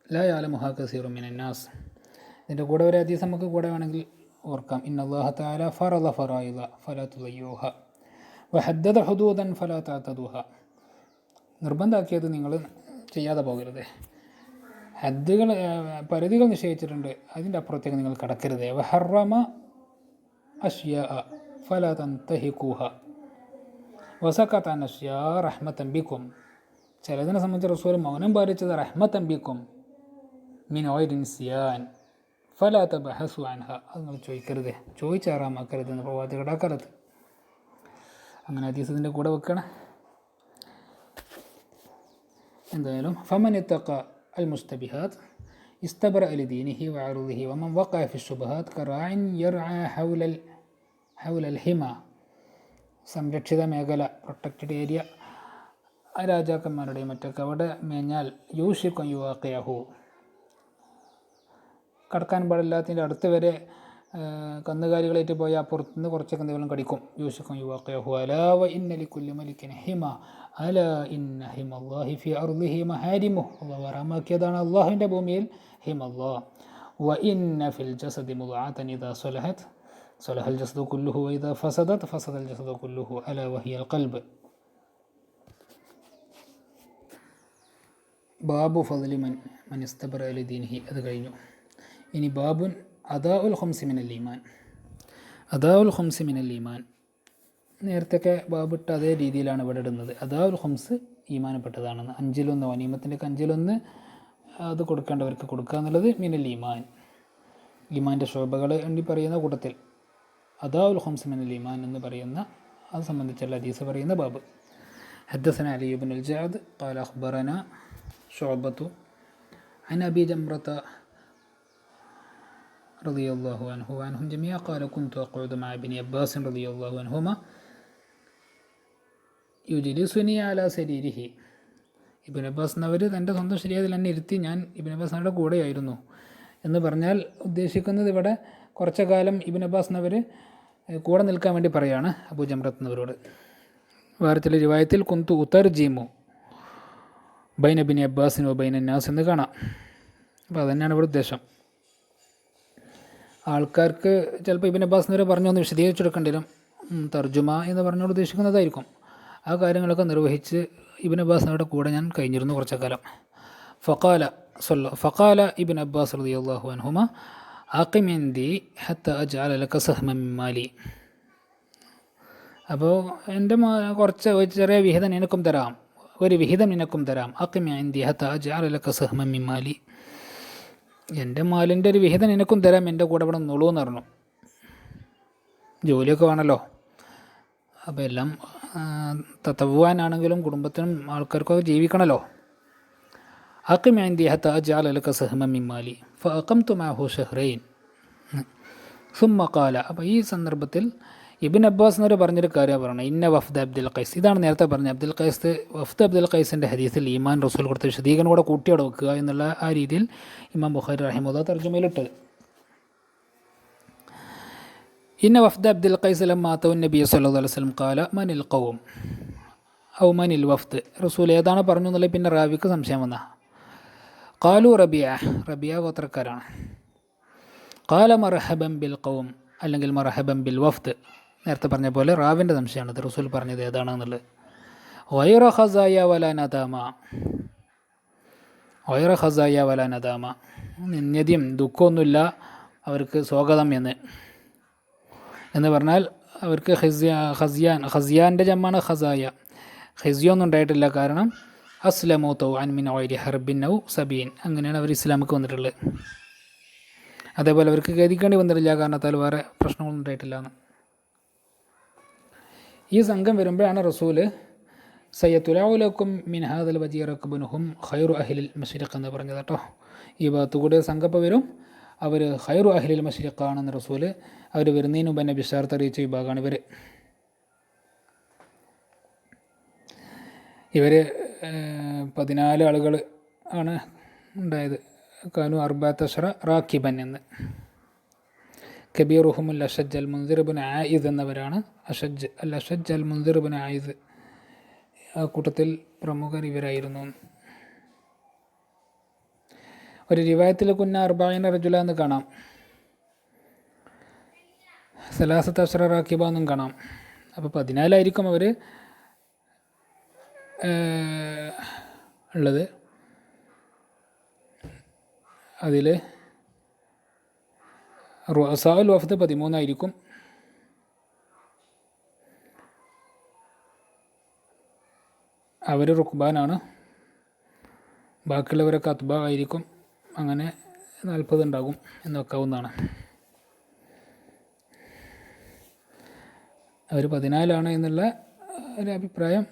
ലാ യഅലമുഹാ കസീറുൻ മിനന്നാസ്. ഇതിൻ്റെ കൂടെ ഒരു ഹദീസ് നമുക്ക് കൂടെ വേണമെങ്കിൽ ഓർക്കാം. ഇന്നല്ലാഹ തആല ഫറള ഫറായിദ ഫലാ തുളയ്യൂഹ വഹദ്ദദ ഹുദൂദൻ ഫലാ തഅതദൂഹ. നിർബന്ധമാക്കിയത് നിങ്ങൾ ചെയ്യാതെ പോകരുത്. ഹദ്ദുകൾ, പരിധികൾ നിശ്ചയിച്ചിട്ടുണ്ട്, അതിൻ്റെ അപ്പുറത്തേക്ക് നിങ്ങൾ കടക്കരുത്. വഹറമ അഷ്യാ ഫലാ തൻതഹികൂഹ വസകത അൻ അഷ്യാ റഹ്മതൻ ബിക്കും. ചിലതിനെ സംബന്ധിച്ച് റസൂൽ മൗനം പാലിച്ചത് റഹ്മതൻ ബിക്കും മിൻ ഗൈരി നിസ്യാൻ ഫലാ തബഹസു അൻഹ. അത് നിങ്ങൾ ചോദിക്കരുത്, ചോദിച്ചാറാമാക്കരുത് എന്ന് പ്രവാചകരുടെ കാലത്ത്. അങ്ങനെ ഹദീസിൻ്റെ കൂടെ വെക്കണം. എന്തായാലും ഫമൻ ഇത്തഖ അൽ മുസ്തബിഹാത്ത് ഇസ്തബറഅ ലിദീനിഹി വഅർദിഹി വമൻ വഖഅ ഫി ശുബ്ഹാത്ത് കറാഇൻ യർഅ ഹൗലൽ ഹിമ. സംരക്ഷിത മേഖല, പ്രൊട്ടക്റ്റഡ് ഏരിയ, രാജാക്കന്മാരുടെയും മറ്റൊക്കെ അവിടെ മേഞ്ഞാൽ യൂഷിക്കു അൻ യുവാഖിയഹു, കടക്കാൻ പാടില്ലാത്തതിൻ്റെ അടുത്ത് വരെ കന്നുകാലികളേറ്റ് പോയാൽ പുറത്തുനിന്ന് കുറച്ചൊക്കെ എന്തെങ്കിലും കടിക്കും. യൂഷിക്കു അൻ യുവാഖിയഹു അലാ വ ഇന്ന ലികുല്ലി മലിക്കിൻ ഹിമ അലാ ഇന്ന ഹിമല്ലാഹി ഫി അർദിഹി മഹാരിമുഹു. അല്ലാഹു ഹറാമാക്കിയതാണ് അള്ളാഹുവിൻ്റെ ഭൂമിയിൽ ഹിമല്ലാഹ്. വ ഇന്ന ഫിൽ ജസദി മുദ്അതൻ ഇദാ സ്വലഹത് സ്വലഹൽ ജസദു കുല്ലുഹു വ ഇദാ ഫസദത് ഫസദൽ ജസദു കുല്ലുഹു അലാ വഹിയൽ ഖൽബ്. ബാബു ഫദ്ലി മൻ ഇസ്തബറഅ ലിദീനിഹി അത് കഴിഞ്ഞു. ഇനി ബാബുൻ അദാഉൽ ഖംസി മിനൽ ഈമാൻ. അദാഉൽ ഖംസി മിനൽ ഈമാൻ നേരത്തെയൊക്കെ ബാബിട്ട് അതേ രീതിയിലാണ് ഇവിടെ ഇടുന്നത്. അദാഉൽ ഖംസ് ഈമാനപ്പെട്ടതാണെന്ന്. 5-1 വനീമത്തിൻ്റെ 5-1 അത് കൊടുക്കേണ്ടവർക്ക് കൊടുക്കുക എന്നുള്ളത് മിനൽ ഈമാൻ, ഈമാൻ്റെ ശോഭകൾ എണ്ണി പറയുന്ന കൂട്ടത്തിൽ അദാഉൽ ഖംസ് മിനൽ ഈമാൻ എന്ന് പറയുന്ന അത് സംബന്ധിച്ചുള്ള ഹദീസ് പറയുന്ന ബാബ്. ഹദ്ദസന അലി ഇബ്നുൽ അൽ-ജഅദ് ഖാല അഖ്ബറന ശുഅബത്തു അൻ അബി ജംറത റളിയല്ലാഹു അൻഹു വഅൻഹും ജമീഅ ഖാല കുൻതു അഖഉദു മഅ ഇബ്നി അബ്ബാസ് റളിയല്ലാഹു അൻഹുമ യുജ്ലിസുനി അലാ സരീരിഹി. ഇബ്നു അബ്ബാസ് എന്നവർ തൻ്റെ സ്വന്തം ശരീരത്തിൽ എന്നെ ഇരുത്തി, ഞാൻ ഇബ്നു അബ്ബാസ് എന്നവരുടെ കൂടെയായിരുന്നു എന്ന് പറഞ്ഞാൽ ഉദ്ദേശിക്കുന്നത് ഇവിടെ കുറച്ച കാലം ഇബ്നു അബ്ബാസ് എന്നവർ കൂടെ നിൽക്കാൻ വേണ്ടി പറയാണ് അബൂ ജംറത്ത് എന്നവരോട്. വേറെ ചില റിവായത്തിൽ കുന്തു ഉതർജിമു ബൈന ഇബ്നി അബ്ബാസിൻ വ ബൈന നാസ് എന്ന് കാണാം. അപ്പോൾ അതുതന്നെയാണ് ഇവിടെ ഉദ്ദേശം. ആൾക്കാർക്ക് ചിലപ്പോൾ ഇബ്നു അബ്ബാസ് എന്നവർ പറഞ്ഞൊന്ന് വിശദീകരിച്ചെടുക്കേണ്ടി വരും. തർജുമ എന്ന് പറഞ്ഞുകൊണ്ട് ഉദ്ദേശിക്കുന്നതായിരിക്കും. ആ കാര്യങ്ങളൊക്കെ നിർവഹിച്ച് ഇബ്നു അബ്ബാസ് എന്നവരുടെ കൂടെ ഞാൻ കഴിഞ്ഞിരുന്നു കുറച്ച കാലം. ഫഖാല ഇബ്നു അബ്ബാസ് റളിയല്ലാഹു അൻഹുമ അഖിം ഇൻദി ഹത്ത അജ്അല ലക സഹ്മൻ മിൻ മാലി. അപ്പോൾ എൻ്റെ കുറച്ച് ചെറിയ വിഹിതം നിനക്കും തരാം, ഒരു വിഹിതം നിനക്കും തരാം. അഖിം ഇൻദി ഹത്ത അജ്അല ലക സഹ്മൻ മിൻ മാലി, എൻ്റെ മാലിൻ്റെ ഒരു വിഹിതം നിനക്കും തരാം, എൻ്റെ കൂടെ ഇവിടെ നിന്നോളൂ എന്ന് പറഞ്ഞു. ജോലിയൊക്കെ വേണമല്ലോ. അപ്പോൾ എല്ലാം തത്തവുവാനാണെങ്കിലും കുടുംബത്തിനും ആൾക്കാർക്കൊക്കെ ജീവിക്കണമല്ലോ. അഖിം ഇൻദി ഹത്ത അജ്അല ലക സഹ്മൻ മിൻ മാലി ഫഅഖംതു മഅഹു ഷഹ്റൈൻ സുമ്മ ഖാല. അപ്പോൾ ഈ സന്ദർഭത്തിൽ ഇബ്നു അബ്ബാസ് എന്നവർ പറഞ്ഞൊരു കാര്യമാണ് പറയുന്നത്. ഇന്ന വഫ്ദ അബ്ദുൽ ഖൈസ്, ഇതാണ് നേരത്തെ പറഞ്ഞത് അബ്ദുൽ ഖൈസ്, വഫ്ദ് അബ്ദുൽ ഖൈസിൻ്റെ ഹദീസിൽ ഈമാൻ റസൂൽ കൊടുത്ത വിശദീകരണം കൂടെ കൂട്ടിയോടെ വെക്കുക എന്നുള്ള ആ രീതിയിൽ ഇമാം ബുഖാരി റഹിമഹുല്ലാഹ് തർജുമയിലിട്ടത്. ഇന്ന വഫ്ദ അബ്ദുൽ ഖൈസ് ലമ്മാ അത്തൗ നബി സല്ലല്ലാഹു അലൈഹി വസല്ലം ഖാല മനിൽ ഖൗം ഔ മനിൽ വഫ്ദ്. റസൂൽ ഏതാണ് പറഞ്ഞു എന്നുള്ളത് പിന്നെ റാവിക്ക് സംശയം വന്ന. ഖാലു റബിയ ഗോത്രക്കാരാണ്. ഖാല മർഹബൻ ബിൽ ഖൗം അല്ലെങ്കിൽ മർഹബൻ ബിൽ വഫ്ദ്. നേരത്തെ പറഞ്ഞ പോലെ റാവിൻ്റെ സംശയമാണ് റസൂൽ പറഞ്ഞത് ഏതാണെന്നുള്ളത്. ഗൈറ ഖസായ വല നദാമ, നിന്ദ്യം ദുഃഖമൊന്നുമില്ല അവർക്ക് സ്വാഗതം എന്ന് പറഞ്ഞാൽ അവർക്ക് ഖസിയാൻ്റെ ജമ്മാണ് ഖസായ. ഖസിയൊന്നും ഉണ്ടായിട്ടില്ല. കാരണം അസ്ലമു തൗഅൻ മിൻ ഗൈരി ഹർബിൻ ഔ സബീൻ, അങ്ങനെയാണ് അവർ ഇസ്ലാമിക്ക് വന്നിട്ടുള്ളത്. അതേപോലെ അവർക്ക് ഖേദിക്കേണ്ടി വന്നിട്ടില്ല കാരണത്താൽ വേറെ പ്രശ്നങ്ങളൊന്നും ഉണ്ടായിട്ടില്ല എന്ന്. ഈ സംഘം വരുമ്പോഴാണ് റസൂല് സയ്യത്തുലാവുലക്കും മിൻ ഹാദൽ വജീറക്കുബുനുഹും ഖൈറു അഹ്ലിൽ മശ്രിഖ് എന്ന് പറഞ്ഞത് കേട്ടോ. ഈ ഭാഗത്തുകൂടെ സംഘപ്പം വരും, അവർ ഖൈറു അഹ്ലിൽ മശ്രിഖാണെന്ന് റസൂല് അവർ വരുന്നതിന് മുമ്പ് തന്നെ ബിഷാർത്ത് അറിയിച്ച വിഭാഗമാണ് ഇവർ. ഇവർ 14 ആളുകൾ ആണ് ഉണ്ടായത്. കാനു അർബാത്തഷറ റാക്കിബൻ എന്ന്. കബീറുഹുമുൽ അഷജ് അൽ മുൻസിർ ഇബ്നു ആയിദ് എന്നവരാണ്. അഷജ് അൽ മുൻസിർ ഇബ്നു ആയിദ് ആ കൂട്ടത്തിൽ പ്രമുഖർ ഇവരായിരുന്നു. ഒരു റിവായത്തിൽ കുന്ന അർബഈന റജുല എന്ന് കാണാം, സലാസത്ത് അശ്റ റാക്കിബ എന്നും കാണാം. അപ്പോൾ 14 അവർ ഉള്ളത്. അതിൽ റുഅസാഉൽ വഫ്ദ് 13 അവർ റുക്ബാനാണ്, ബാക്കിയുള്ളവരൊക്കെ അത്ബ ആയിരിക്കും. അങ്ങനെ 40 ഉണ്ടാകും എന്ന് വെക്കാവുന്നതാണ്. അവർ 14 എന്നുള്ള ഒരു അഭിപ്രായം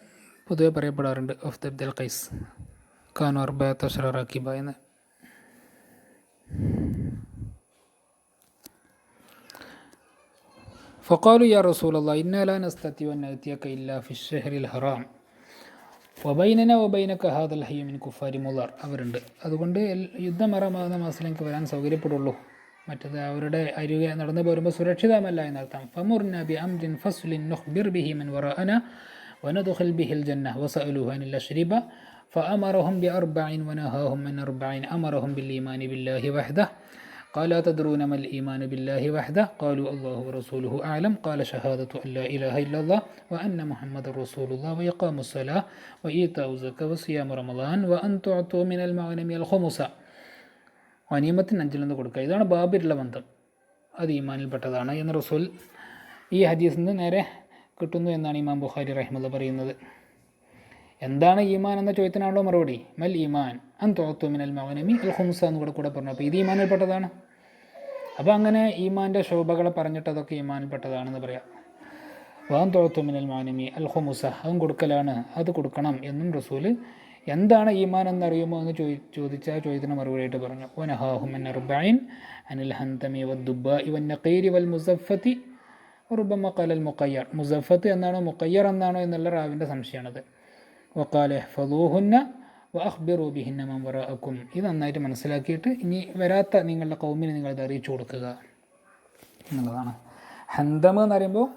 പൊതുവെ പറയപ്പെടാറുണ്ട്. വഫ്ദ് അബ്ദുൽ ഖൈസ് കാനു അർബഅത അശ്റ റാക്കിബ എന്ന്. ഫഖാലു യാ റസൂലല്ലാഹ് ഇന്നാ ലാ നസ്തതിഉ അൻ നഅതിയക ഇല്ലാ ഫി അശ്ശഹ്റിൽ ഹറാം വബൈനന വബൈനക ഹാദൽ ഹയ്യ മിൻ കുഫാരി മുളർ. അവരുണ്ട്, അതുകൊണ്ട് യുദ്ധമറമാകുന്ന മാസത്തിലേക്ക് വരാൻ സൗകര്യപ്പെടുള്ളൂ, മറ്റത് അവരുടെ അരികെ നടന്നു പോരുമ്പോൾ സുരക്ഷിതമല്ല എന്നർത്ഥം. ഫമുർന ബി അംരിൻ ഫസ്ലിൻ നുഖ്ബിർ ബിഹി മൻ വറഅന വനദ്ഖുൽ ബിഹിൽ ജന്ന വസഅലുഹു അനിൽ അശ്രിബ ഫഅമറഹും ബിഅർബഇൻ വനഹാഹും അൻ അർബഇൻ അമറഹും ബിൽ ഈമാനി ബില്ലാഹി വഹ്ദഹ قال تدرون ما الإيمان بالله وحده قالوا الله ورسوله أعلم قال شهادة أن لا إله إلا الله وأن محمد رسول الله وإقام الصلاة وإيتاء الزكاة وصيام رمضان وأن تعطوا من المغنم الخمس. ഗനീമത്തിന് 5 കൊടുക്കുക. ഇതാണ് ബാബിലുള്ള ബന്ധം, അത് ഈമാനിൽപ്പെട്ടതാണ് എന്ന് റസൂൽ ഈ ഹദീസിൽ നിന്ന് നേരെ കിട്ടുന്നു എന്നാണ് ഇമാം ബുഖാരി റഹിമഹുല്ലാഹ് പറയുന്നത്. എന്താണ് ഈമാൻ എന്ന ചോദ്യത്തിനാണല്ലോ മറുപടി. മൽ ഈമാൻ അൻ തുഅത്തു മിനൽ മഗ്നമി അൽ ഖുംസ എന്ന് കൂടെ പറഞ്ഞു. അപ്പോൾ ഇത് ഈമാനിൽപ്പെട്ടതാണ്. അപ്പോൾ അങ്ങനെ ഈമാൻ്റെ ശോഭകളെ പറഞ്ഞിട്ട് അതൊക്കെ ഈമാനിൽപ്പെട്ടതാണെന്ന് പറയാം. വാൻ തുഅത്തു മിനൽ മഗ്നമി അൽ ഖുംസ, അതും കൊടുക്കലാണ്, അത് കൊടുക്കണം എന്നും റസൂൽ. എന്താണ് ഈമാൻ എന്നറിയുമോ എന്ന് ചോദിച്ച ചോദ്യത്തിന് മറുപടിയായിട്ട് പറഞ്ഞു. വനഹാഹും അൻ അർബഇൻ അനിൽ ഹന്തമി വദ്ദുബാഇ വന്നഖീരി വൽ മുസഫത്തി റുബമ്മ ഖാലൽ മുഖയ്യർ. മുസഫത്ത് എന്നാണോ മുഖയ്യർ എന്നാണോ എന്നുള്ള റാവിൻ്റെ സംശയമാണത്. വഖാല ഇഹ്ഫദൂഹുന്ന വഅഖ്ബിറൂ ബിഹിന്ന മൻ വറാഅക്കും. ഇത് നന്നായിട്ട് മനസ്സിലാക്കിയിട്ട് ഇനി വരാത്ത നിങ്ങളുടെ കൗമിനെ നിങ്ങളത് അറിയിച്ചു കൊടുക്കുക എന്നുള്ളതാണ്. ഹന്തം എന്ന് പറയുമ്പോൾ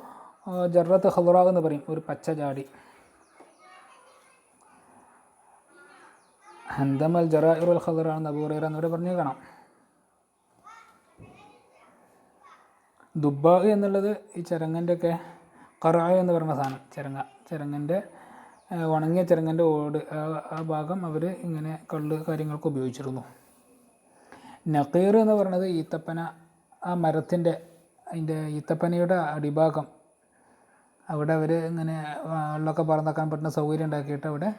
ജറത്ത് ഖളറാ എന്ന് പറയും, ഒരു പച്ച ജാടി. ഹന്തം അൽ ജറാഇറുൽ ഖളറാണെന്ന് അബൂ ഹുറൈറ എന്നിവിടെ പറഞ്ഞു കാണാം. ദുബ്ബാ എന്നുള്ളത് ഈ ചിരങ്ങൻ്റെ ഒക്കെ ഖറാ എന്ന് പറയുന്ന സാധനം, ചിരങ്ങൻ്റെ ഉണങ്ങിയ ചിരങ്ങൻ്റെ ഓട്, ആ ഭാഗം അവർ ഇങ്ങനെ കള്ള് കാര്യങ്ങൾക്ക് ഉപയോഗിച്ചിരുന്നു. നഖീർ എന്ന് പറയുന്നത് ഈത്തപ്പന, ആ മരത്തിൻ്റെ അതിൻ്റെ ഈത്തപ്പനയുടെ അടിഭാഗം, അവിടെ അവർ ഇങ്ങനെ വെള്ളമൊക്കെ പറന്നക്കാൻ പറ്റുന്ന സൗകര്യം ഉണ്ടാക്കിയിട്ട് അവിടെ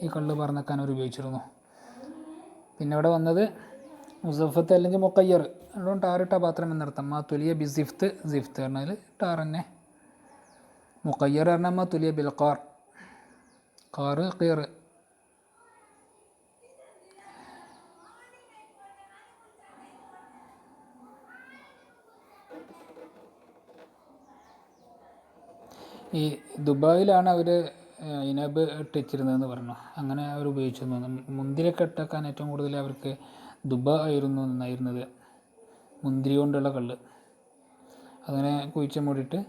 ഈ കള്ള് പറന്നക്കാൻ അവർ ഉപയോഗിച്ചിരുന്നു. പിന്നെ ഇവിടെ വന്നത് മുസഫത്ത് അല്ലെങ്കിൽ മുഖയ്യർ, അതുകൊണ്ട് ടാറിട്ട പാത്രം എന്നർത്ഥം. മാ തുലിയ ബി സിഫ്ത്ത്, സിഫ്ത്ത് പറഞ്ഞാൽ ടാർ തന്നെ. മുഖയ്യർ പറഞ്ഞാൽ മാ തുലിയ ബിൽ ഖാർ, ഖാറ് ഖീർ. ഈ ദുബായിലാണ് അവർ ഇനബ് ഇട്ടിച്ചിരുന്നതെന്ന് പറഞ്ഞു. അങ്ങനെ അവർ ഉപയോഗിച്ചിരുന്നു. മുന്തിരിയൊക്കെ ഇട്ടേക്കാൻ ഏറ്റവും കൂടുതൽ അവർക്ക് ദുബാ ആയിരുന്നു നന്നായിരുന്നത്, മുന്തിരി കൊണ്ടുള്ള കള്ള്. അങ്ങനെ കുഴിച്ച് മൂടിയിട്ട്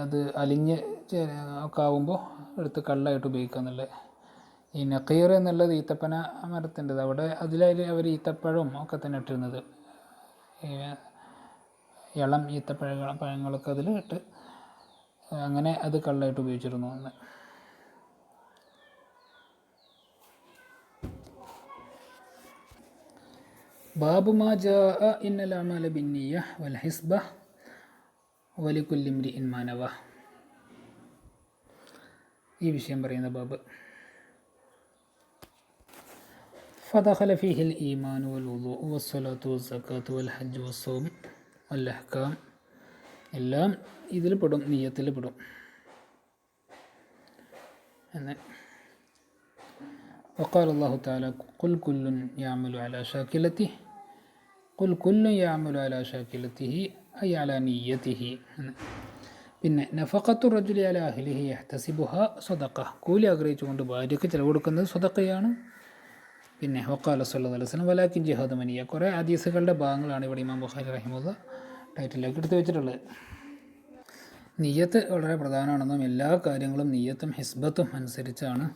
അത് അലിഞ്ഞ് ഒക്കെ ആവുമ്പോൾ എടുത്ത് കള്ളായിട്ട് ഉപയോഗിക്കുക എന്നുള്ളത്. ഈ നഖീർ എന്നുള്ളത് ഈത്തപ്പന മരത്തിൻ്റെത്, അവിടെ അവർ ഈത്തപ്പഴവും ഒക്കെ തന്നെ ഇട്ടിരുന്നത്. ഇളം പഴങ്ങളൊക്കെ അതിൽ ഇട്ട് അങ്ങനെ അത് കള്ളായിട്ട് ഉപയോഗിച്ചിരുന്നു എന്ന്. ബാബു മാ ജാഅ ഇന്നൽ അഅമാല ബിന്നിയ്യ വൽ ഹിസ്ബ വലികുല്ലി ഇംരിഇൻ മാ നവ. ഈ വിഷയം പറയുന്ന ബാബ്. ഫദഖല ഫീഹിൽ ഈമാൻ വൽ വുളൂഉ വസ്സലാത്തു വസ്സകാത്തു വൽ ഹജ്ജ് വസ്സൗം വൽ അഹ്കാം എല്ലാം ഇതിൽ പെടും, നിയ്യത്തിൽ പെടും എന്ന്. وقال الله تعالى قل كل يعمل على شاكلته قل كل يعمل على شاكلته أي على نيته. പിന്നെ നഫഖത്തു റജുലി അല അഹ്ലിഹി യഹ്തസിബുഹ സദഖ, കൂലി ആഗ്രഹിച്ചുകൊണ്ട് ഭാര്യയ്ക്ക് ചിലവ് കൊടുക്കുന്നത് സദഖയാണ്. പിന്നെ വഖാല സല്ലല്ലാഹു അലൈഹി വസല്ലം വലാകിൻ ജിഹാദു മനിയ. കുറേ ഹദീസുകളുടെ ഭാഗങ്ങളാണ് ഇവിടെ ഇമാം ബുഖാരി റഹിമഹുല്ലാഹ് ടൈറ്റിലേക്ക് എടുത്തു വെച്ചിട്ടുള്ളത്. നിയ്യത്ത് വളരെ പ്രധാനമാണെന്നും എല്ലാ കാര്യങ്ങളും നിയ്യത്തും ഹിസ്ബത്തും അനുസരിച്ചാണ്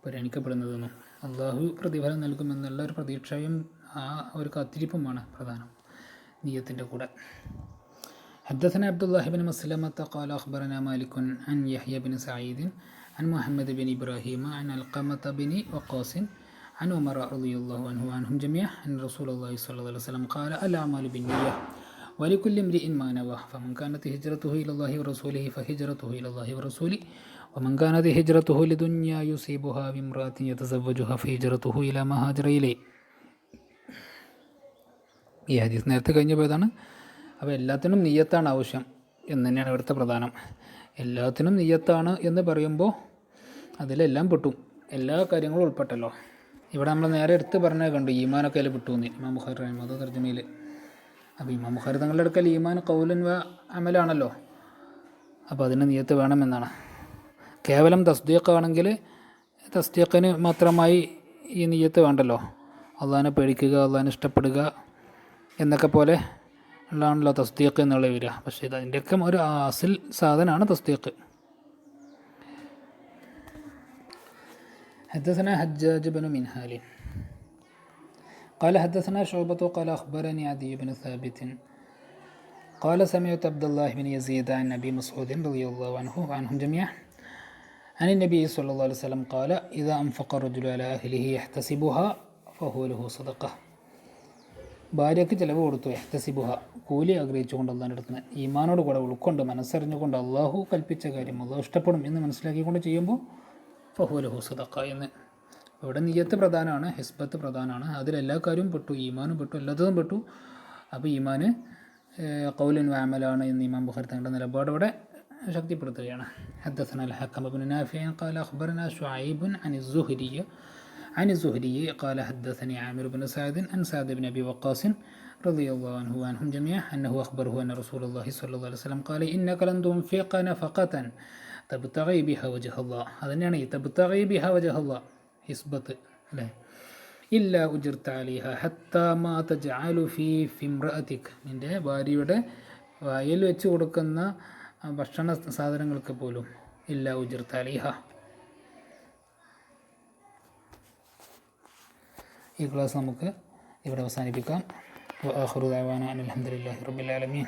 പരിഗണിക്കപ്പെടുന്നതെന്നും അള്ളാഹു പ്രതിഫലം നൽകുമെന്നുള്ള ഒരു പ്രതീക്ഷയും ആ ഒരു കാത്തിരിപ്പുമാണ് പ്രധാനം നിയ്യത്തിൻ്റെ കൂടെ. حدثنا عبد الله بن مسلمة قال أخبرنا مالك عن يحيى بن سعيد عن محمد بن إبراهيم عن علقمة بن وقاص عن عمر رضي الله عنه وعنهم جميعا أن رسول الله صلى الله عليه وسلم قال الأعمال بالنية ولكل امرئ ما نوى فمن كانت هجرته إلى الله ورسوله فهجرته إلى الله ورسوله ومن كانت هجرته لدنيا يصيبها بامرأة يتزوجها فهجرته إلى ما هاجر إليه. ഈ ഹദീസ് നേരത്തെ കഴിഞ്ഞ പോയതാണ്. അപ്പോൾ എല്ലാത്തിനും നിയ്യത്താണ് ആവശ്യം എന്ന് തന്നെയാണ് ഇവിടുത്തെ പ്രധാനം. എല്ലാത്തിനും നിയ്യത്താണ് എന്ന് പറയുമ്പോൾ അതിലെല്ലാം പെട്ടു, എല്ലാ കാര്യങ്ങളും ഉൾപ്പെട്ടല്ലോ. ഇവിടെ നമ്മൾ നേരെ എടുത്ത് പറഞ്ഞാൽ കണ്ടു ഈമാനൊക്കെ അതിൽ പെട്ടു എന്ന് ഇമാം ബുഖാരി റഹിമഹുല്ലാഹ് തർജമയിൽ. അപ്പോൾ ഇമാം ബുഖാരി തങ്ങളുടെ അടുക്കൽ ഈമാൻ ഖൗലൻ വ അമലാണല്ലോ, അപ്പോൾ അതിന് നിയ്യത്ത് വേണമെന്നാണ്. കേവലം തസ്ദീഖാണെങ്കിൽ തസ്ദീഖിന് മാത്രമായി ഈ നിയ്യത്ത് വേണ്ടല്ലോ. അള്ളാഹിനെ പേടിക്കുക, അള്ളാഹിനെ ഇഷ്ടപ്പെടുക എന്നൊക്കെ പോലെ ഉള്ളതാണല്ലോ തസ്ദീഖ് എന്നുള്ള വരിക. പക്ഷേ ഇത് അതിൻ്റെയൊക്കെ ഒരു അസിൽ സാധനമാണ് തസ്ദീഖ്. حدثنا حجاج بن منهال قال حدثنا شعبة قال أخبرني عدي بن ثابت قال سمعت عبد الله بن يزيد عن أبي مسعود رضي الله عنه وعنهم جميعا عن النبي صلى الله عليه وسلم قال إذا أنفق الرجل على أهله يحتسبها فهو له صدقة. ഭാര്യയ്ക്ക് ചിലവ് കൊടുത്തു, എഹ്തസിബുഹ കൂലി ആഗ്രഹിച്ചുകൊണ്ട് അള്ളാഹിൻ്റെ അടുത്ത് ഈമാനോട് കൂടെ ഉൾക്കൊണ്ട് മനസ്സറിഞ്ഞുകൊണ്ട് അള്ളാഹു കൽപ്പിച്ച കാര്യം അള്ളാഹു ഇഷ്ടപ്പെടും എന്ന് മനസ്സിലാക്കിക്കൊണ്ട് ചെയ്യുമ്പോൾ ഫഹു ലഹു സദഖ എന്ന്. ഇവിടെ നിയ്യത്ത് പ്രധാനമാണ്, ഹിസ്ബത്ത് പ്രധാനമാണ്. അതിലെല്ലാ കാര്യവും പെട്ടു, ഈമാനും പെട്ടു, എല്ലാത്തതും പെട്ടു. അപ്പോൾ ഈമാന് ഖൗലൻ വ അമലാണ് എന്ന് ഇമാം ബുഖാരി തങ്ങളുടെ നിലപാടോടെ ശക്തിപ്പെടുത്തുകയാണ്. ഹദ്ദസന അൽ ഹക്കം ഇബ്നു നാഫിഅ ഖാല അഖ്ബറനാ ശുഐബ് عن الزهري قال حدثني عامر بن سعد عن سعد بن أبي وقاص رضي الله عنه وعنهم جميعا أنه أخبره أن رسول الله صلى الله عليه وسلم قال إنك لن تنفق نفقة تبتغي بها وجه الله. هذا يعني تبتغي بها وجه الله حسبة لا إلا أجرت عليها حتى ما تجعل في امرأتك. നിൻ്റെ ഭാര്യയുടെ വായിൽ വെച്ച് കൊടുക്കുന്ന ഭക്ഷണ സാധനങ്ങൾക്ക് പോലും ഇല്ല ഉജിർത്ത അലിഹ. ഈ ക്ലാസ് നമുക്ക് ഇവിടെ അവസാനിപ്പിക്കാം. വആഖിറു ദഅവാനാ അനിൽ ഹംദുലില്ലാഹി റബ്ബിൽ ആലമീൻ.